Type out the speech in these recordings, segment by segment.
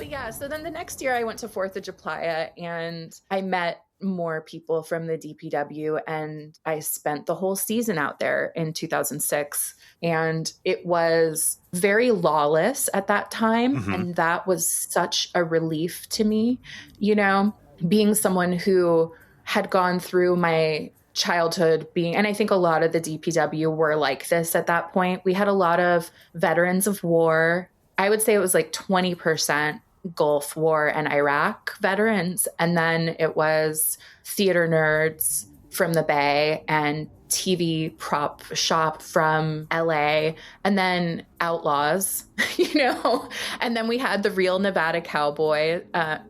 yeah, so then the next year I went to 4th of July and I met more people from the DPW, and I spent the whole season out there in 2006. And it was very lawless at that time. Mm-hmm. And that was such a relief to me, you know, being someone who had gone through my childhood being, and I think a lot of the DPW were like this at that point. We had a lot of veterans of war. I would say it was like 20% Gulf War and Iraq veterans. And then it was theater nerds from the Bay and TV prop shop from LA, and then outlaws, you know, and then we had the real Nevada cowboy.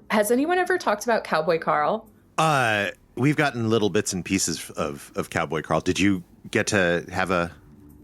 Has anyone ever talked about Cowboy Carl? We've gotten little bits and pieces of Cowboy Carl. Did you get to have a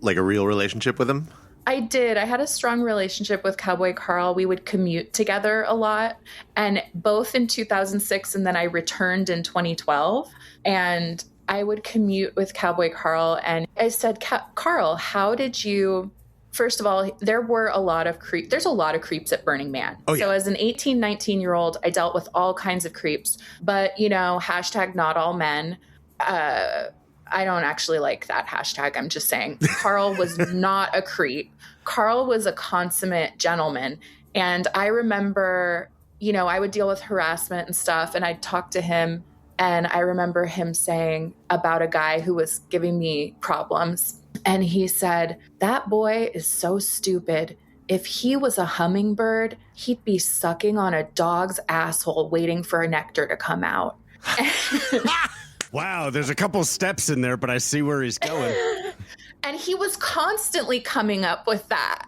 real relationship with him? I did. I had a strong relationship with Cowboy Carl. We would commute together a lot, and both in 2006 and then I returned in 2012. And I would commute with Cowboy Carl, and I said, Carl, how did you... First of all, there were a lot of creeps. There's a lot of creeps at Burning Man. Oh, yeah. So as an 18, 19-year-old, I dealt with all kinds of creeps. But, you know, hashtag not all men. I don't actually like that hashtag. I'm just saying. Carl was not a creep. Carl was a consummate gentleman. And I remember, you know, I would deal with harassment and stuff, and I'd talk to him. And I remember him saying about a guy who was giving me problems. And he said, that boy is so stupid. If he was a hummingbird, he'd be sucking on a dog's asshole waiting for a nectar to come out. Wow, there's a couple steps in there, but I see where he's going. And he was constantly coming up with that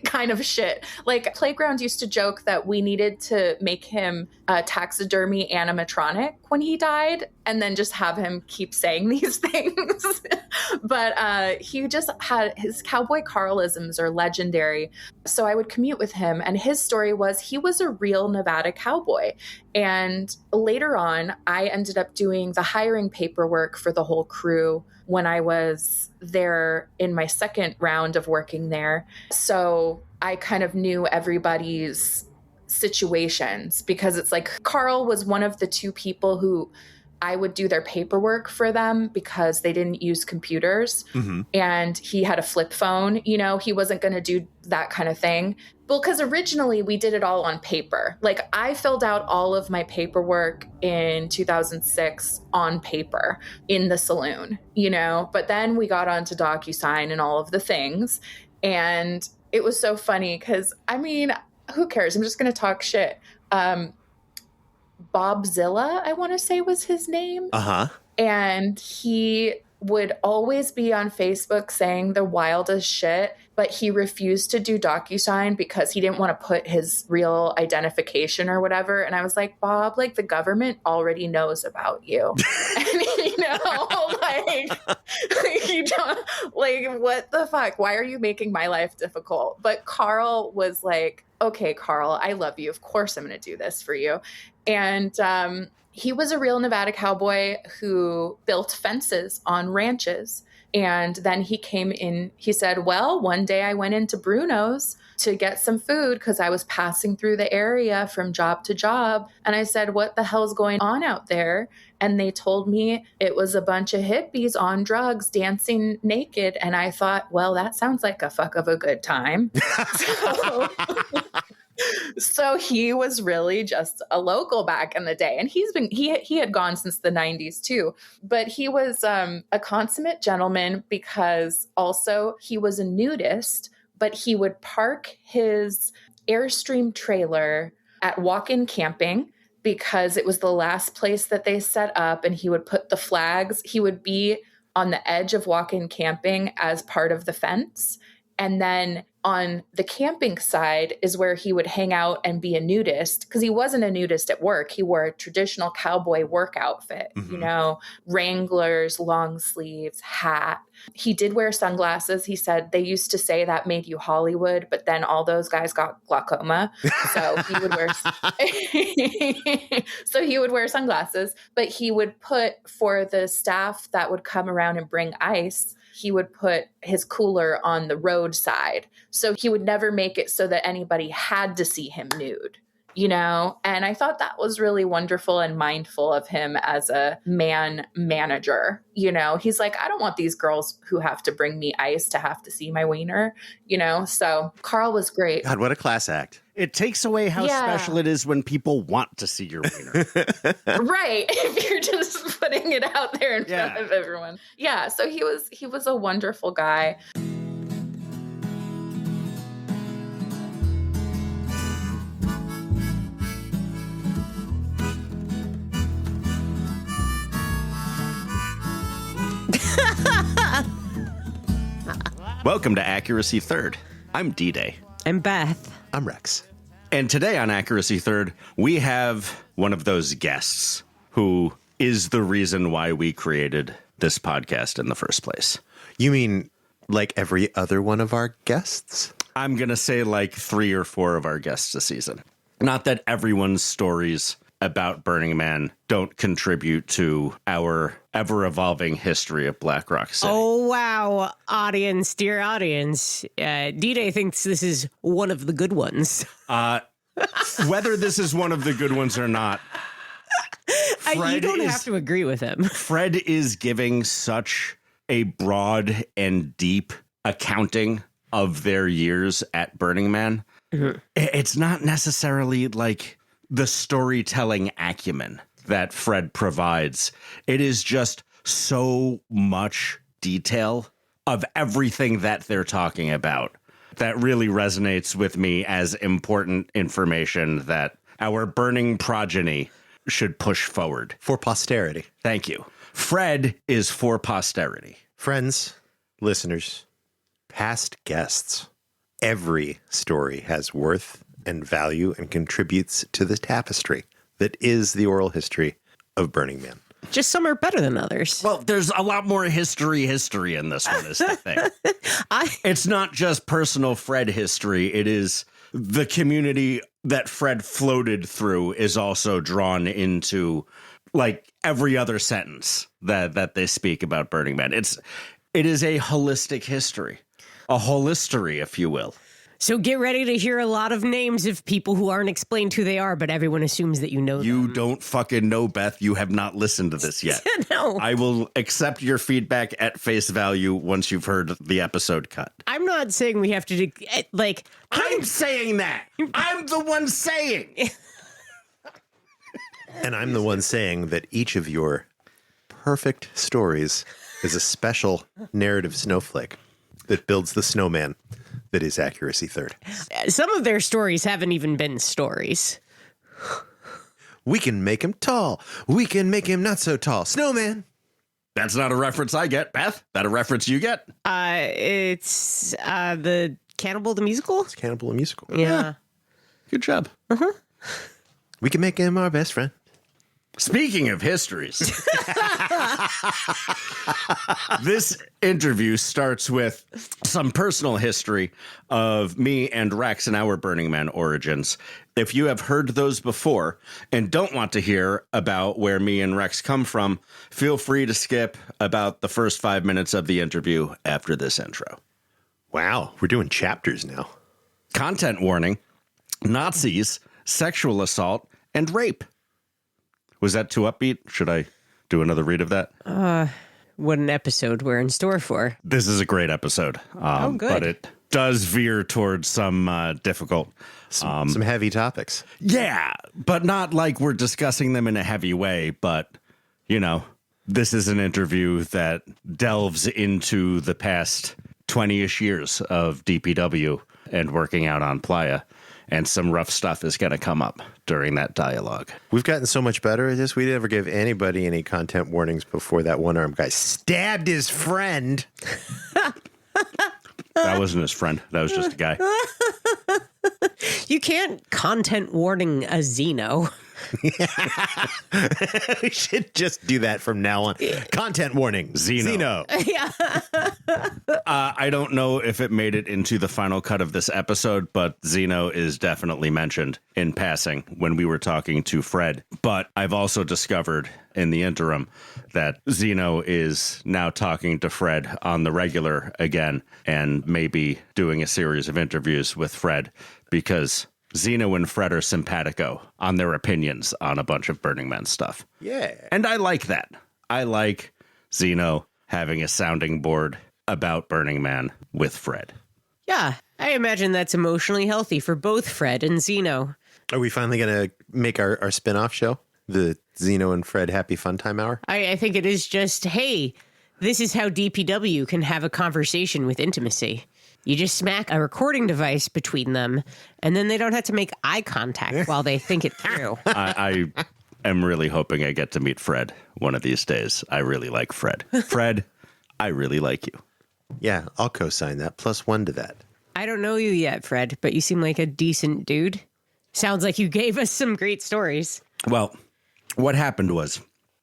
kind of shit. Like, Playground used to joke that we needed to make him a taxidermy animatronic when he died, and then just have him keep saying these things. But he just had, his Cowboy Carlisms are legendary. So I would commute with him, and his story was he was a real Nevada cowboy. And later on, I ended up doing the hiring paperwork for the whole crew when I was there in my second round of working there. So I kind of knew everybody's situations, because it's like Carl was one of the two people who I would do their paperwork for them because they didn't use computers. Mm-hmm. And he had a flip phone. You know, he wasn't going to do that kind of thing. Well, because originally we did it all on paper. Like, I filled out all of my paperwork in 2006 on paper in the saloon, you know, but then we got onto DocuSign and all of the things. And it was so funny because, I mean, who cares? I'm just going to talk shit. Bobzilla, I want to say, was his name. Uh-huh. And he would always be on Facebook saying the wildest shit, but he refused to do DocuSign because he didn't want to put his real identification or whatever. And I was like, Bob, like, the government already knows about you. And, you know, like, you don't, like, what the fuck? Why are you making my life difficult? But Carl was like, okay, Carl, I love you. Of course I'm going to do this for you. And he was a real Nevada cowboy who built fences on ranches. And then he came in, he said, well, one day I went into Bruno's to get some food because I was passing through the area from job to job. And I said, what the hell's going on out there? And they told me it was a bunch of hippies on drugs dancing naked. And I thought, well, that sounds like a fuck of a good time. So he was really just a local back in the day. And he had gone since the 90s too. But he was a consummate gentleman because also he was a nudist, but he would park his Airstream trailer at walk-in camping because it was the last place that they set up, and he would put the flags. He would be on the edge of walk-in camping as part of the fence. And then on the camping side is where he would hang out and be a nudist, because he wasn't a nudist at work. He wore a traditional cowboy work outfit, mm-hmm. you know, Wranglers, long sleeves, hat. He did wear sunglasses. He said they used to say that made you Hollywood, but then all those guys got glaucoma. So he would wear sunglasses, but he would put, for the staff that would come around and bring ice, he would put his cooler on the roadside. So he would never make it so that anybody had to see him nude, you know? And I thought that was really wonderful and mindful of him as a man manager. You know, he's like, I don't want these girls who have to bring me ice to have to see my wiener, you know? So Carl was great. God, what a class act. It takes away how special it is when people want to see your wiener. Right. If you're just putting it out there in front of everyone. Yeah. So he was a wonderful guy. Welcome to Accuracy Third. I'm D-Day. I'm Beth. I'm Rex. And today on Accuracy Third, we have one of those guests who is the reason why we created this podcast in the first place. You mean like every other one of our guests? I'm going to say like 3 or 4 of our guests a season. Not that everyone's stories about Burning Man don't contribute to our ever-evolving history of Black Rock City. Oh, wow. Audience, dear audience. D-Day thinks this is one of the good ones. Whether this is one of the good ones or not, You don't have to agree with him. Fred is giving such a broad and deep accounting of their years at Burning Man. Mm-hmm. It's not necessarily like the storytelling acumen that Fred provides. It is just so much detail of everything that they're talking about that really resonates with me as important information that our burning progeny should push forward. For posterity. Thank you. Fred is for posterity. Friends, listeners, past guests, every story has worth and value and contributes to the tapestry that is the oral history of Burning Man. Just some are better than others. Well, there's a lot more history in this one is the thing. It's not just personal Fred history. It is the community that Fred floated through is also drawn into like every other sentence that they speak about Burning Man. It is a holistic history, a holistery, if you will. So get ready to hear a lot of names of people who aren't explained who they are, but everyone assumes that you know them. You don't fucking know, Beth. You have not listened to this yet. No. I will accept your feedback at face value once you've heard the episode cut. I'm not saying we have to do, like... I'm saying that. I'm the one saying. And I'm the one saying that each of your perfect stories is a special narrative snowflake that builds the snowman that is Accuracy Third. Some of their stories haven't even been stories. We can make him tall. We can make him not so tall. Snowman. That's not a reference I get, Beth. That a reference you get? It's the Cannibal the Musical? It's Cannibal a Musical. Yeah. Good job. Uh-huh. We can make him our best friend. Speaking of histories, this interview starts with some personal history of me and Rex and our Burning Man origins. If you have heard those before and don't want to hear about where me and Rex come from, feel free to skip about the first 5 minutes of the interview after this intro. Wow, we're doing chapters now. Content warning, Nazis, sexual assault, and rape. Was that too upbeat? Should I do another read of that? What an episode we're in store for. This is a great episode. Good. But it does veer towards some difficult... Some heavy topics. Yeah, but not like we're discussing them in a heavy way. But, you know, this is an interview that delves into the past 20-ish years of DPW and working out on Playa. And some rough stuff is going to come up during that dialogue. We've gotten so much better at this. We never gave anybody any content warnings before that one-armed guy stabbed his friend. That wasn't his friend. That was just a guy. You can't content warning a Xeno. We should just do that from now on. Content warning. Xeno. Yeah. I don't know if it made it into the final cut of this episode, but Xeno is definitely mentioned in passing when we were talking to Fred. But I've also discovered in the interim that Xeno is now talking to Fred on the regular again and maybe doing a series of interviews with Fred because Zeno and Fred are simpatico on their opinions on a bunch of Burning Man stuff. Yeah. And I like that. I like Zeno having a sounding board about Burning Man with Fred. Yeah, I imagine that's emotionally healthy for both Fred and Zeno. Are we finally going to make our spin-off show? The Zeno and Fred Happy Fun Time Hour? I think it is just, hey, this is how DPW can have a conversation with intimacy. You just smack a recording device between them, and then they don't have to make eye contact while they think it through. I am really hoping I get to meet Fred one of these days. I really like Fred. Fred, I really like you. Yeah, I'll co-sign that. +1 to that. I don't know you yet, Fred, but you seem like a decent dude. Sounds like you gave us some great stories. Well, what happened was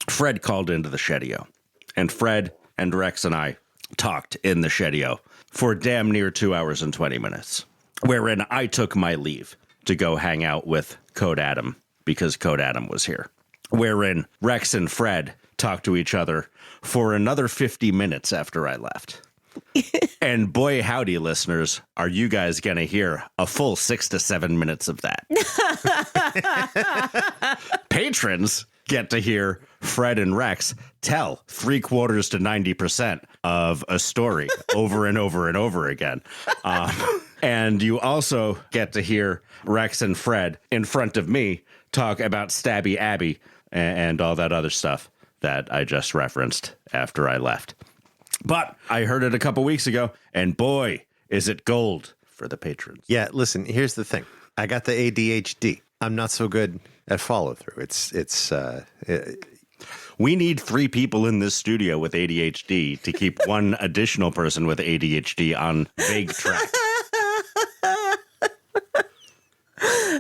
Fred called into the Shedio, and Fred and Rex and I talked in the Shedio for damn near 2 hours and 20 minutes, wherein I took my leave to go hang out with Code Adam because Code Adam was here, wherein Rex and Fred talked to each other for another 50 minutes after I left. And boy, howdy, listeners, are you guys going to hear a full 6 to 7 minutes of that. Patrons get to hear Fred and Rex tell 3/4 to 90% of a story over and over and over again. And you also get to hear Rex and Fred in front of me talk about Stabby Abby and all that other stuff that I just referenced after I left. But I heard it a couple weeks ago, and boy, is it gold for the patrons. Yeah, listen, here's the thing. I got the ADHD. I'm not so good at follow-through. We need 3 people in this studio with ADHD to keep one additional person with ADHD on vague track.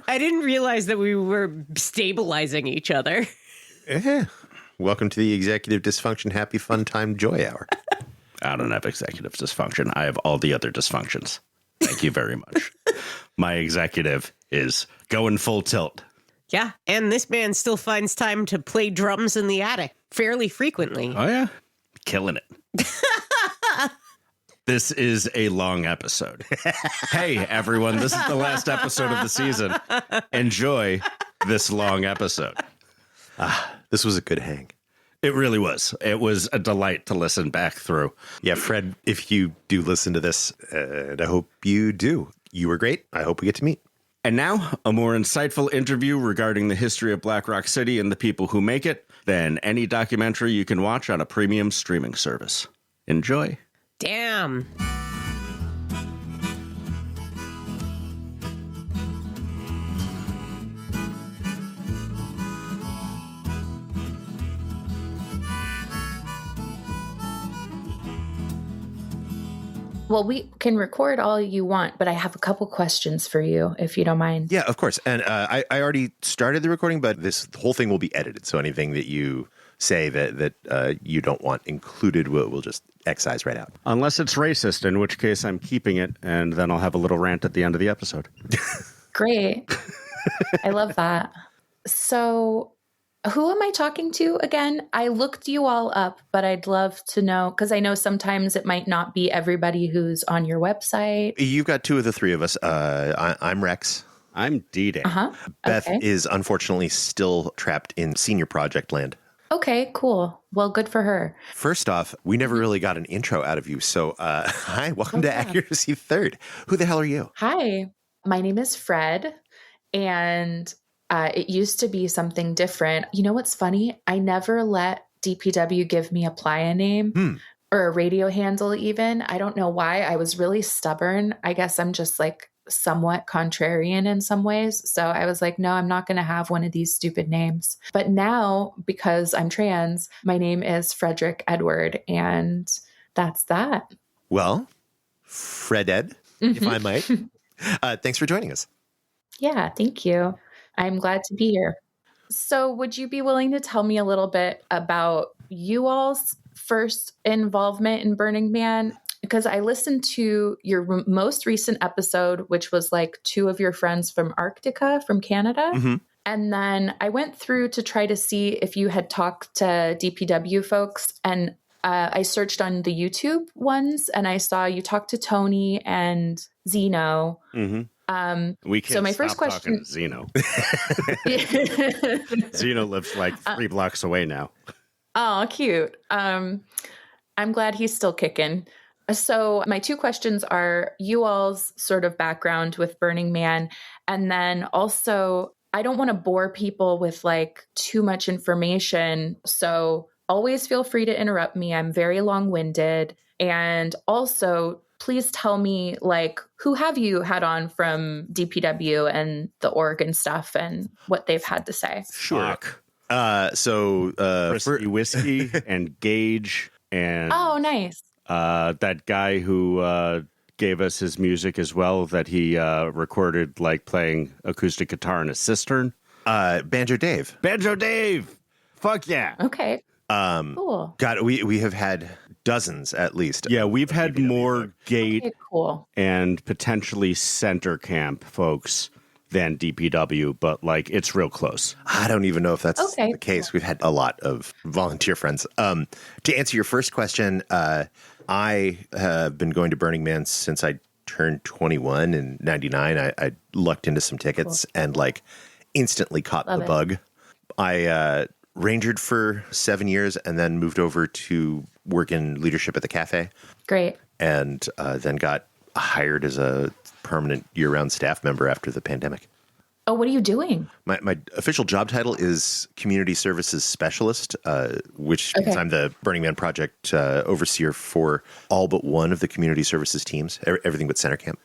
I didn't realize that we were stabilizing each other. Yeah. Welcome to the Executive Dysfunction Happy Fun Time Joy Hour. I don't have executive dysfunction. I have all the other dysfunctions. Thank you very much. My executive is going full tilt. Yeah, and this man still finds time to play drums in the attic fairly frequently. Oh, yeah? Killing it. This is a long episode. Hey, everyone, this is the last episode of the season. Enjoy this long episode. This was a good hang. It really was. It was a delight to listen back through. Yeah, Fred, if you do listen to this, and I hope you do, you were great. I hope we get to meet. And now, a more insightful interview regarding the history of Black Rock City and the people who make it than any documentary you can watch on a premium streaming service. Enjoy. Damn. Well, we can record all you want, but I have a couple questions for you, if you don't mind. Yeah, of course. And I already started the recording, but this whole thing will be edited. So anything that you say that you don't want included, we'll just excise right out. Unless it's racist, in which case I'm keeping it, and then I'll have a little rant at the end of the episode. Great. I love that. So who am I talking to again? I looked you all up, but I'd love to know, because I know sometimes it might not be everybody who's on your website. You've got 2 of the 3 of us. I'm Rex. I'm D-Day. Beth Okay. is unfortunately still trapped in senior project land. Okay, cool. Well, good for her. First off, we never really got an intro out of you. So hi, welcome to Accuracy Third. Who the hell are you? Hi, my name is Fred, and it used to be something different. You know what's funny? I never let DPW give me a playa name or a radio handle even. I don't know why. I was really stubborn. I guess I'm just like somewhat contrarian in some ways. So I was like, no, I'm not going to have one of these stupid names. But now, because I'm trans, my name is Frederick Edward, and that's that. Well, Fred Ed, if I might. Thanks for joining us. Yeah, thank you. I'm glad to be here. So would you be willing to tell me a little bit about you all's first involvement in Burning Man? Because I listened to your most recent episode, which was like 2 of your friends from Arctica, from Canada. Mm-hmm. And then I went through to try to see if you had talked to DPW folks. And I searched on the YouTube ones, and I saw you talked to Tony and Zeno. We can't So my stop first question, talking to Zeno. Zeno lives like 3 blocks away now. Oh, cute. I'm glad he's still kicking. So my 2 questions are you all's sort of background with Burning Man. And then also, I don't want to bore people with like too much information. So always feel free to interrupt me. I'm very long-winded. And also, please tell me, like, who have you had on from DPW and the org and stuff and what they've had to say? Sure. For Whiskey and Gage and Oh, nice. that guy who gave us his music as well that he recorded like playing acoustic guitar in a cistern. Banjo Dave. Banjo Dave. Fuck yeah. Okay. Cool. God, we have had dozens at least. Yeah, we've had more gate Okay, cool. and potentially center camp folks than DPW, but like it's real close. I don't even know if that's Okay. the case. We've had a lot of volunteer friends. To answer your first question, I have been going to Burning Man since I turned 21 in 99. I lucked into some tickets and like instantly caught Love the it. bug. I rangered for 7 years and then moved over to work in leadership at the cafe Great. and then got hired as a permanent year-round staff member after the pandemic. Oh, what are you doing? My official job title is Community Services Specialist, which means Okay. I'm the Burning Man Project overseer for all but one of the community services teams, everything but center camp.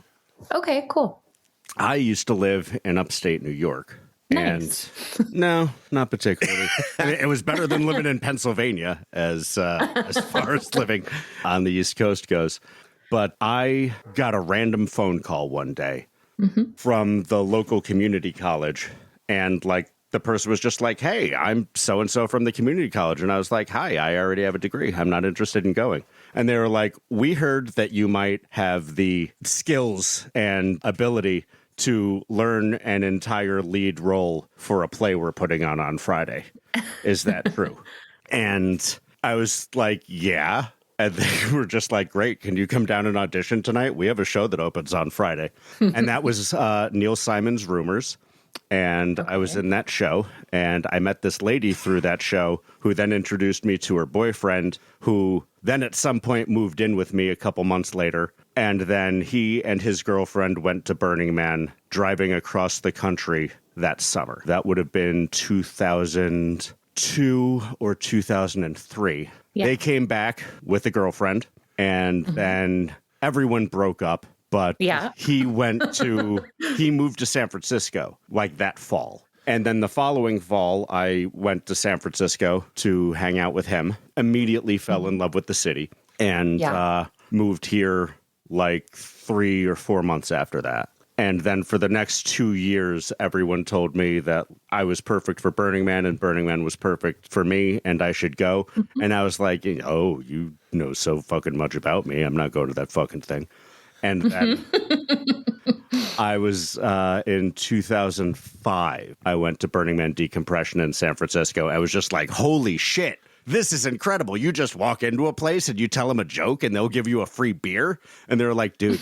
Okay, cool. I used to live in upstate New York. Nice. And no, not particularly. I mean, it was better than living in Pennsylvania as far as living on the East Coast goes. But I got a random phone call one day from the local community college. And like the person was just like, hey, I'm so-and-so from the community college. And I was like, hi, I already have a degree. I'm not interested in going. And they were like, we heard that you might have the skills and ability to learn an entire lead role for a play we're putting on Friday. Is that true? And I was like, yeah. And they were just like, great, can you come down and audition tonight? We have a show that opens on Friday. And that was Neil Simon's Rumors. And I was in that show. And I met this lady through that show who then introduced me to her boyfriend, who then at some point moved in with me a couple months later. And then he and his girlfriend went to Burning Man, driving across the country that summer. That would have been 2002 or 2003. Yeah. They came back with a girlfriend, and then everyone broke up. But Yeah. he moved to San Francisco like that fall. And then the following fall, I went to San Francisco to hang out with him, immediately fell in love with the city, and moved here like 3 or 4 months after that. And then for the next 2 years, everyone told me that I was perfect for Burning Man and Burning Man was perfect for me and I should go. And I was like, oh, you know so fucking much about me. I'm not going to that fucking thing. And then I was in 2005, I went to Burning Man Decompression in San Francisco. I was just like, holy shit. This is incredible. You just walk into a place and you tell them a joke and they'll give you a free beer. And they're like, dude,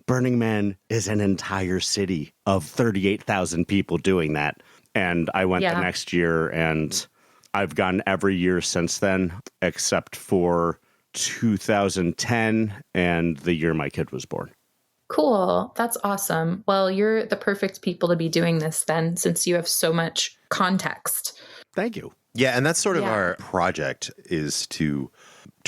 Burning Man is an entire city of 38,000 people doing that. And I went the next year and I've gone every year since then, except for 2010 and the year my kid was born. Cool. That's awesome. Well, you're the perfect people to be doing this then, since you have so much context. Thank you. Yeah, and that's sort of our project is to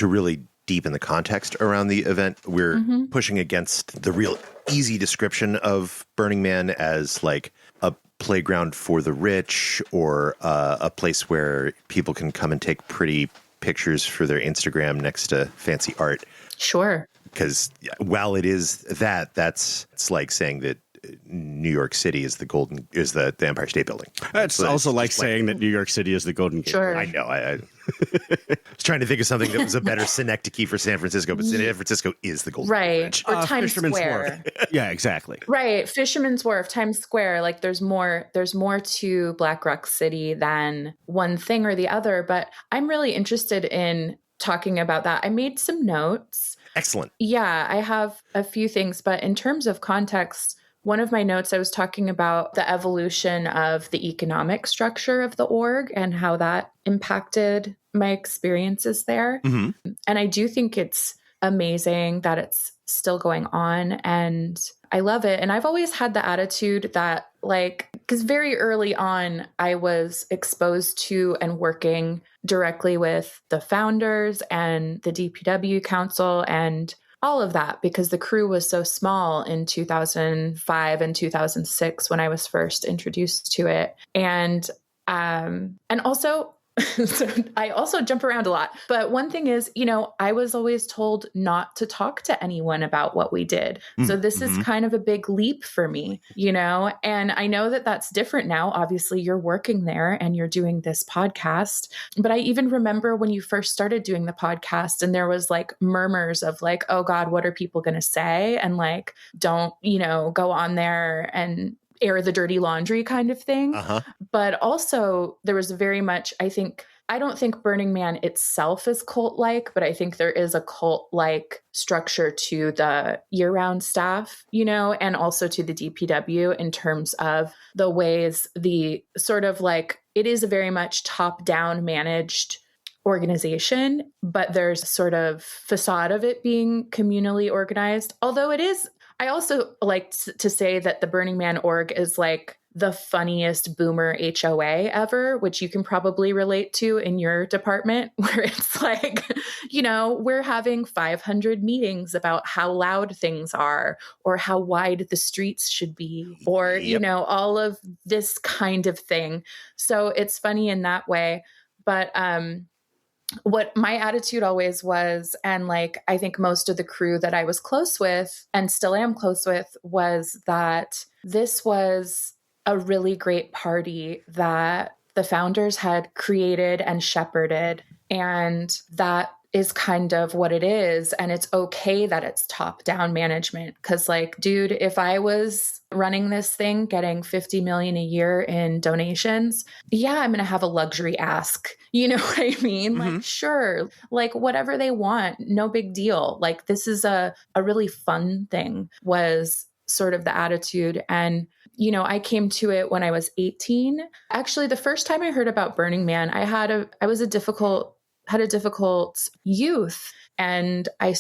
really deepen the context around the event. We're pushing against the real easy description of Burning Man as like a playground for the rich or a place where people can come and take pretty pictures for their Instagram next to fancy art. Sure. Because while it is it's like saying that New York City is the Empire State Building. It's So also it's like just saying that New York City is the Golden Gate. Sure. I know. I was trying to think of something that was a better synecdoche for San Francisco, but San Francisco is the Golden Right. Bridge. Or Times Fisherman's Square. Wharf. Yeah, exactly. Right. Fisherman's Wharf, Times Square. Like there's more to Black Rock City than one thing or the other. But I'm really interested in talking about that. I made some notes. Excellent. Yeah, I have a few things, but in terms of context, one of my notes, I was talking about the evolution of the economic structure of the org and how that impacted my experiences there. Mm-hmm. And I do think it's amazing that it's still going on, and I love it. And I've always had the attitude that, like, because very early on, I was exposed to and working directly with the founders and the DPW council and all of that, because the crew was so small in 2005 and 2006 when I was first introduced to it. And also, so I also jump around a lot. But one thing is, I was always told not to talk to anyone about what we did. So this is kind of a big leap for me, and I know that that's different now. Obviously, you're working there and you're doing this podcast. But I even remember when you first started doing the podcast and there was like murmurs of like, oh God, what are people going to say? And like, don't, go on there and air the dirty laundry kind of thing. But also there was very much, I don't think Burning Man itself is cult-like, but I think there is a cult-like structure to the year-round staff, and also to the DPW in terms of the ways the sort of like, it is a very much top-down managed organization, but there's sort of facade of it being communally organized. Although it is, I also like to say that the Burning Man org is like the funniest boomer HOA ever, which you can probably relate to in your department, where it's like, we're having 500 meetings about how loud things are or how wide the streets should be, or, all of this kind of thing. So it's funny in that way. But what my attitude always was, and like I think most of the crew that I was close with and still am close with, was that this was a really great party that the founders had created and shepherded, and that is kind of what it is. And it's okay that it's top-down management, because like, dude, if I was running this thing getting 50 million a year in donations, I'm going to have a luxury ask. You know what I mean? Like, sure, like whatever they want, no big deal. Like, this is a really fun thing, was sort of the attitude. And I came to it when I was 18. Actually, the first time I heard about Burning Man, I had a difficult youth. And I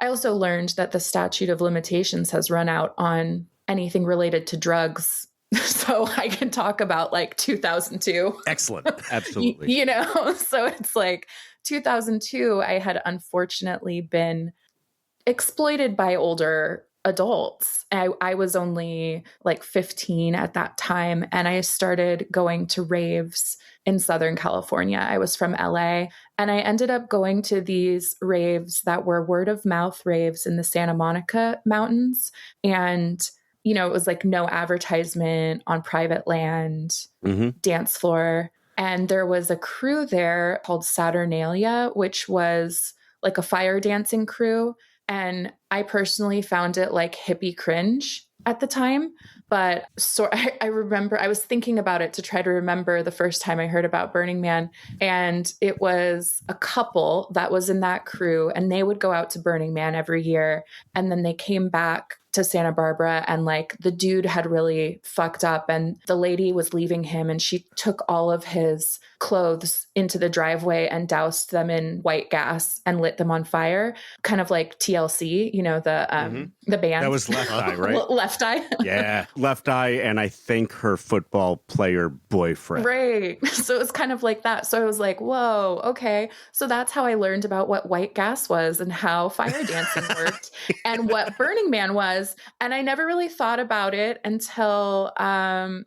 also learned that the statute of limitations has run out on anything related to drugs. So I can talk about like 2002. Excellent. Absolutely. So it's like 2002, I had unfortunately been exploited by older adults. I was only like 15 at that time, and I started going to raves in Southern California. I was from LA, and I ended up going to these raves that were word of mouth raves in the Santa Monica Mountains. And, it was like no advertisement, on private land, dance floor. And there was a crew there called Saturnalia, which was like a fire dancing crew. And I personally found it like hippie cringe at the time. But so I remember I was thinking about it to try to remember the first time I heard about Burning Man. And it was a couple that was in that crew, and they would go out to Burning Man every year. And then they came back to Santa Barbara, and like the dude had really fucked up, and the lady was leaving him, and she took all of his clothes into the driveway and doused them in white gas and lit them on fire, kind of like TLC, the band. That was Left Eye, right? Left Eye. Yeah, Left Eye, and I think her football player boyfriend. Right. So it was kind of like that. So I was like, whoa, okay. So that's how I learned about what white gas was and how fire dancing worked and what Burning Man was. And I never really thought about it until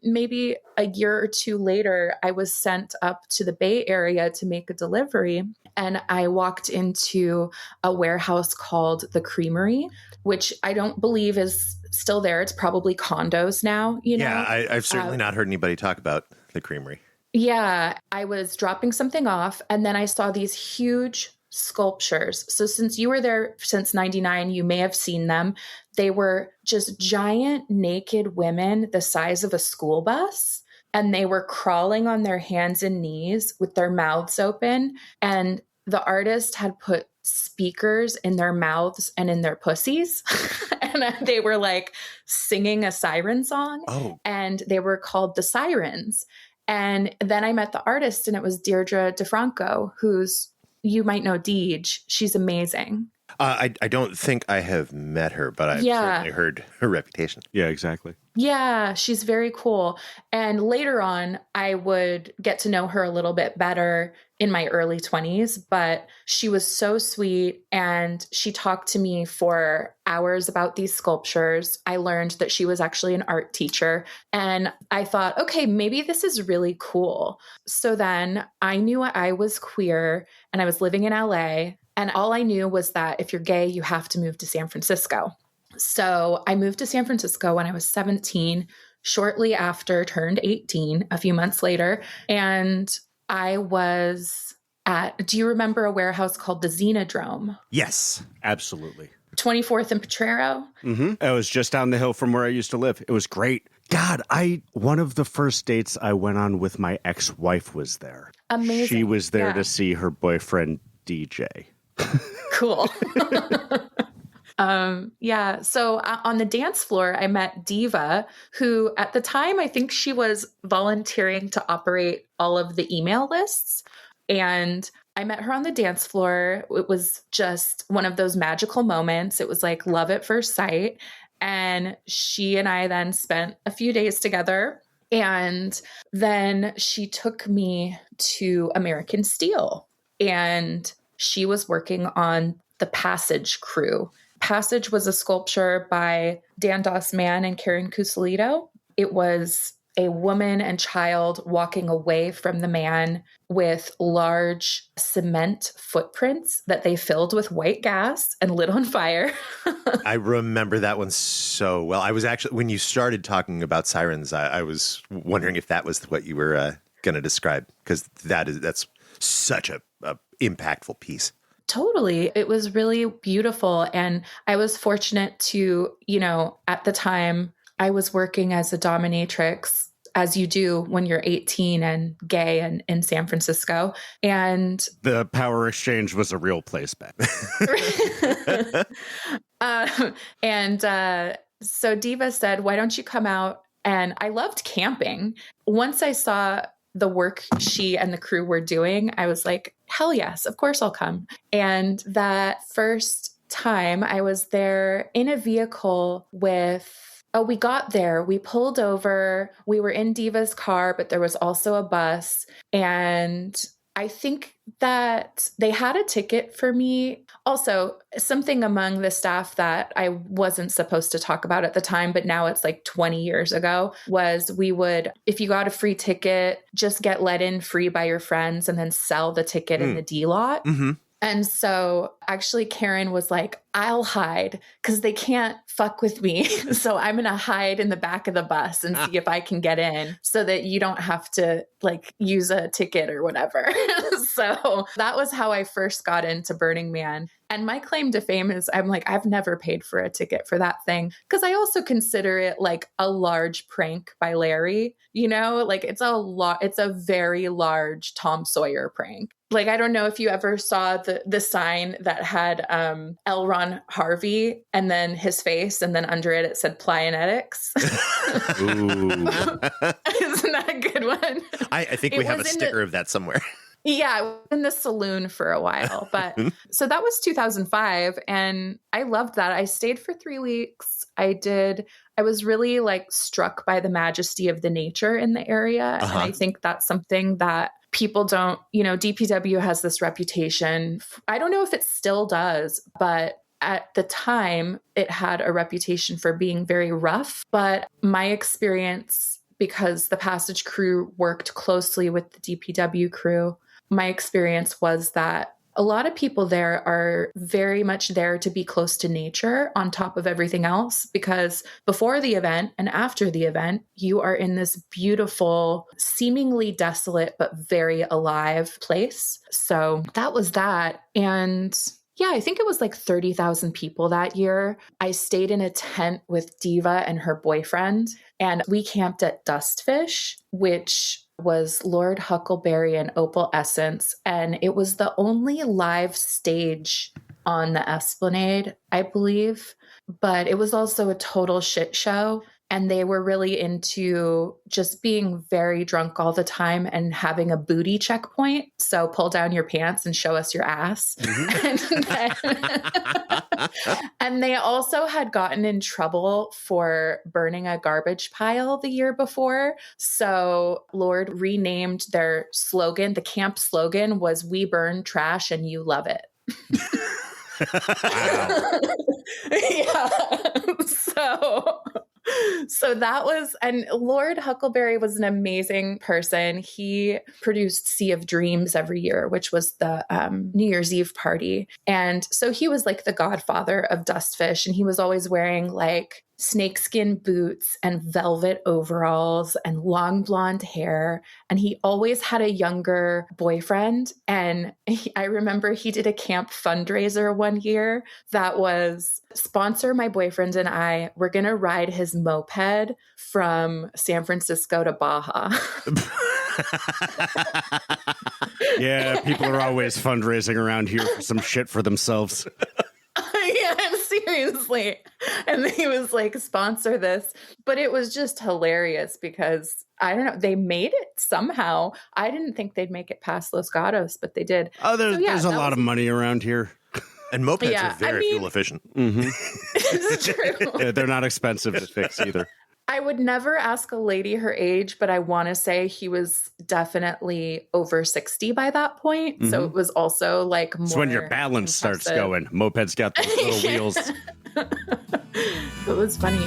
maybe a year or two later. I was sent up to the Bay Area to make a delivery, and I walked into a warehouse called the Creamery, which I don't believe is still there. It's probably condos now, Yeah, I've certainly not heard anybody talk about the Creamery. Yeah, I was dropping something off, and then I saw these huge sculptures. So since you were there since 99, you may have seen them. They were just giant naked women the size of a school bus, and they were crawling on their hands and knees with their mouths open. And the artist had put speakers in their mouths and in their pussies. And they were like singing a siren song. Oh. And they were called the Sirens. And then I met the artist, and it was Deirdre DeFranco, who's, you might know Deej. She's amazing. I don't think I have met her, but I've certainly heard her reputation. Yeah, exactly. Yeah, she's very cool. And later on, I would get to know her a little bit better in my early 20s, but she was so sweet, and she talked to me for hours about these sculptures. I learned that she was actually an art teacher, and I thought, okay, maybe this is really cool. So then I knew I was queer, and I was living in LA, and all I knew was that if you're gay, you have to move to San Francisco. So I moved to San Francisco when I was 17, shortly after turned 18, a few months later. And I was do you remember a warehouse called the Xenodrome? Yes. Absolutely. 24th and Potrero? Mm-hmm. I was just down the hill from where I used to live. It was great. God, one of the first dates I went on with my ex-wife was there. Amazing. She was there to see her boyfriend, DJ. Cool. So on the dance floor, I met Diva, who at the time, I think she was volunteering to operate all of the email lists. And I met her on the dance floor. It was just one of those magical moments. It was like love at first sight. And she and I then spent a few days together. And then she took me to American Steel. And she was working on the Passage crew. Passage was a sculpture by Dan Doss-Mann and Karen Cusolito. It was a woman and child walking away from the man with large cement footprints that they filled with white gas and lit on fire. I remember that one so well. I was actually, when you started talking about Sirens, I was wondering if that was what you were going to describe, because that's such a impactful piece. Totally. It was really beautiful. And I was fortunate to, at the time I was working as a dominatrix, as you do when you're 18 and gay and in San Francisco. And the power exchange was a real place back. So Diva said, why don't you come out? And I loved camping. Once I saw the work she and the crew were doing, I was like, hell yes, of course I'll come. And that first time I was there in a vehicle we got there, we pulled over, we were in Diva's car, but there was also a bus. And I think that they had a ticket for me. Also, something among the staff that I wasn't supposed to talk about at the time, but now it's like 20 years ago, was we would, if you got a free ticket, just get let in free by your friends and then sell the ticket in the D lot. Mm-hmm. And so actually Karen was like, I'll hide because they can't fuck with me. So I'm going to hide in the back of the bus and see if I can get in so that you don't have to use a ticket or whatever. So that was how I first got into Burning Man. And my claim to fame is I've never paid for a ticket for that thing, because I also consider it like a large prank by Larry, it's a very large Tom Sawyer prank. I don't know if you ever saw the sign that had L. Ron Harvey and then his face, and then under it said Plianetics. Isn't that a good one? I think we have a sticker of that somewhere. Yeah, I was in the saloon for a while. But so that was 2005. And I loved that. I stayed for 3 weeks. I was really struck by the majesty of the nature in the area. And I think that's something that people don't, DPW has this reputation. I don't know if it still does, but at the time it had a reputation for being very rough. But my experience, because the Passage crew worked closely with the DPW crew, my experience was that a lot of people there are very much there to be close to nature on top of everything else, because before the event and after the event, you are in this beautiful, seemingly desolate, but very alive place. So that was that. And yeah, I think it was 30,000 people that year. I stayed in a tent with Diva and her boyfriend, and we camped at Dustfish, which was Lord Huckleberry and Opal Essence. And it was the only live stage on the Esplanade, I believe. But it was also a total shit show. And they were really into just being very drunk all the time and having a booty checkpoint. So pull down your pants and show us your ass. And they also had gotten in trouble for burning a garbage pile the year before. So Lord renamed their slogan. The camp slogan was, "We burn trash and you love it." Wow. Yeah. So that was, and Lord Huckleberry was an amazing person. He produced Sea of Dreams every year, which was the New Year's Eve party. And so he was like the godfather of Dustfish. And he was always wearing like snakeskin boots and velvet overalls and long blonde hair. And he always had a younger boyfriend. And I remember he did a camp fundraiser one year that was, sponsor my boyfriend and I. We're going to ride his moped from San Francisco to Baja. Yeah, people are always fundraising around here for some shit for themselves. Yeah, seriously. And he was like, sponsor this. But it was just hilarious because, I don't know, they made it somehow. I didn't think they'd make it past Los Gatos, but they did. Oh, there's a lot of money around here. And mopeds are very fuel efficient. Mm-hmm. It's true. Yeah, they're not expensive to fix either. I would never ask a lady her age, but I want to say he was definitely over 60 by that point. Mm-hmm. So it was also like more. It's when your balance starts going. Mopeds got those little wheels. It was funny.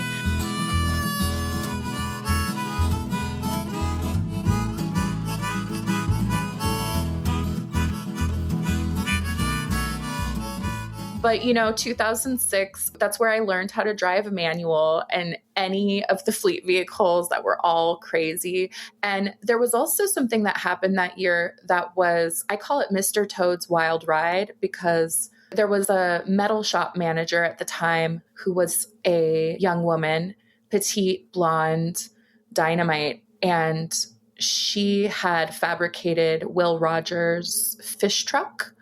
But, 2006, that's where I learned how to drive a manual and any of the fleet vehicles that were all crazy. And there was also something that happened that year that was, I call it Mr. Toad's Wild Ride, because there was a metal shop manager at the time who was a young woman, petite, blonde, dynamite, and she had fabricated Will Rogers' fish truck.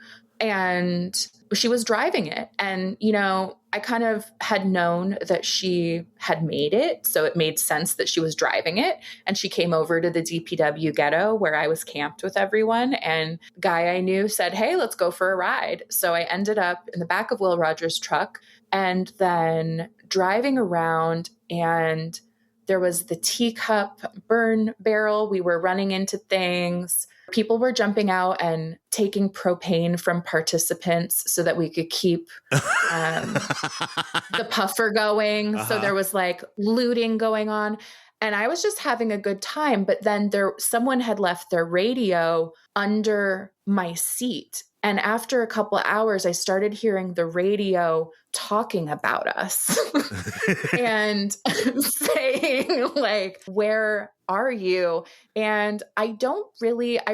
And she was driving it. And, I kind of had known that she had made it. So it made sense that she was driving it. And she came over to the DPW ghetto where I was camped with everyone. And guy I knew said, "Hey, let's go for a ride." So I ended up in the back of Will Rogers' truck and then driving around, and there was the teacup burn barrel. We were running into things. People were jumping out and taking propane from participants so that we could keep the puffer going. Uh-huh. So there was like looting going on. And I was just having a good time. But then someone had left their radio under my seat. And after a couple of hours, I started hearing the radio talking about us and saying like, "Where are you?" And I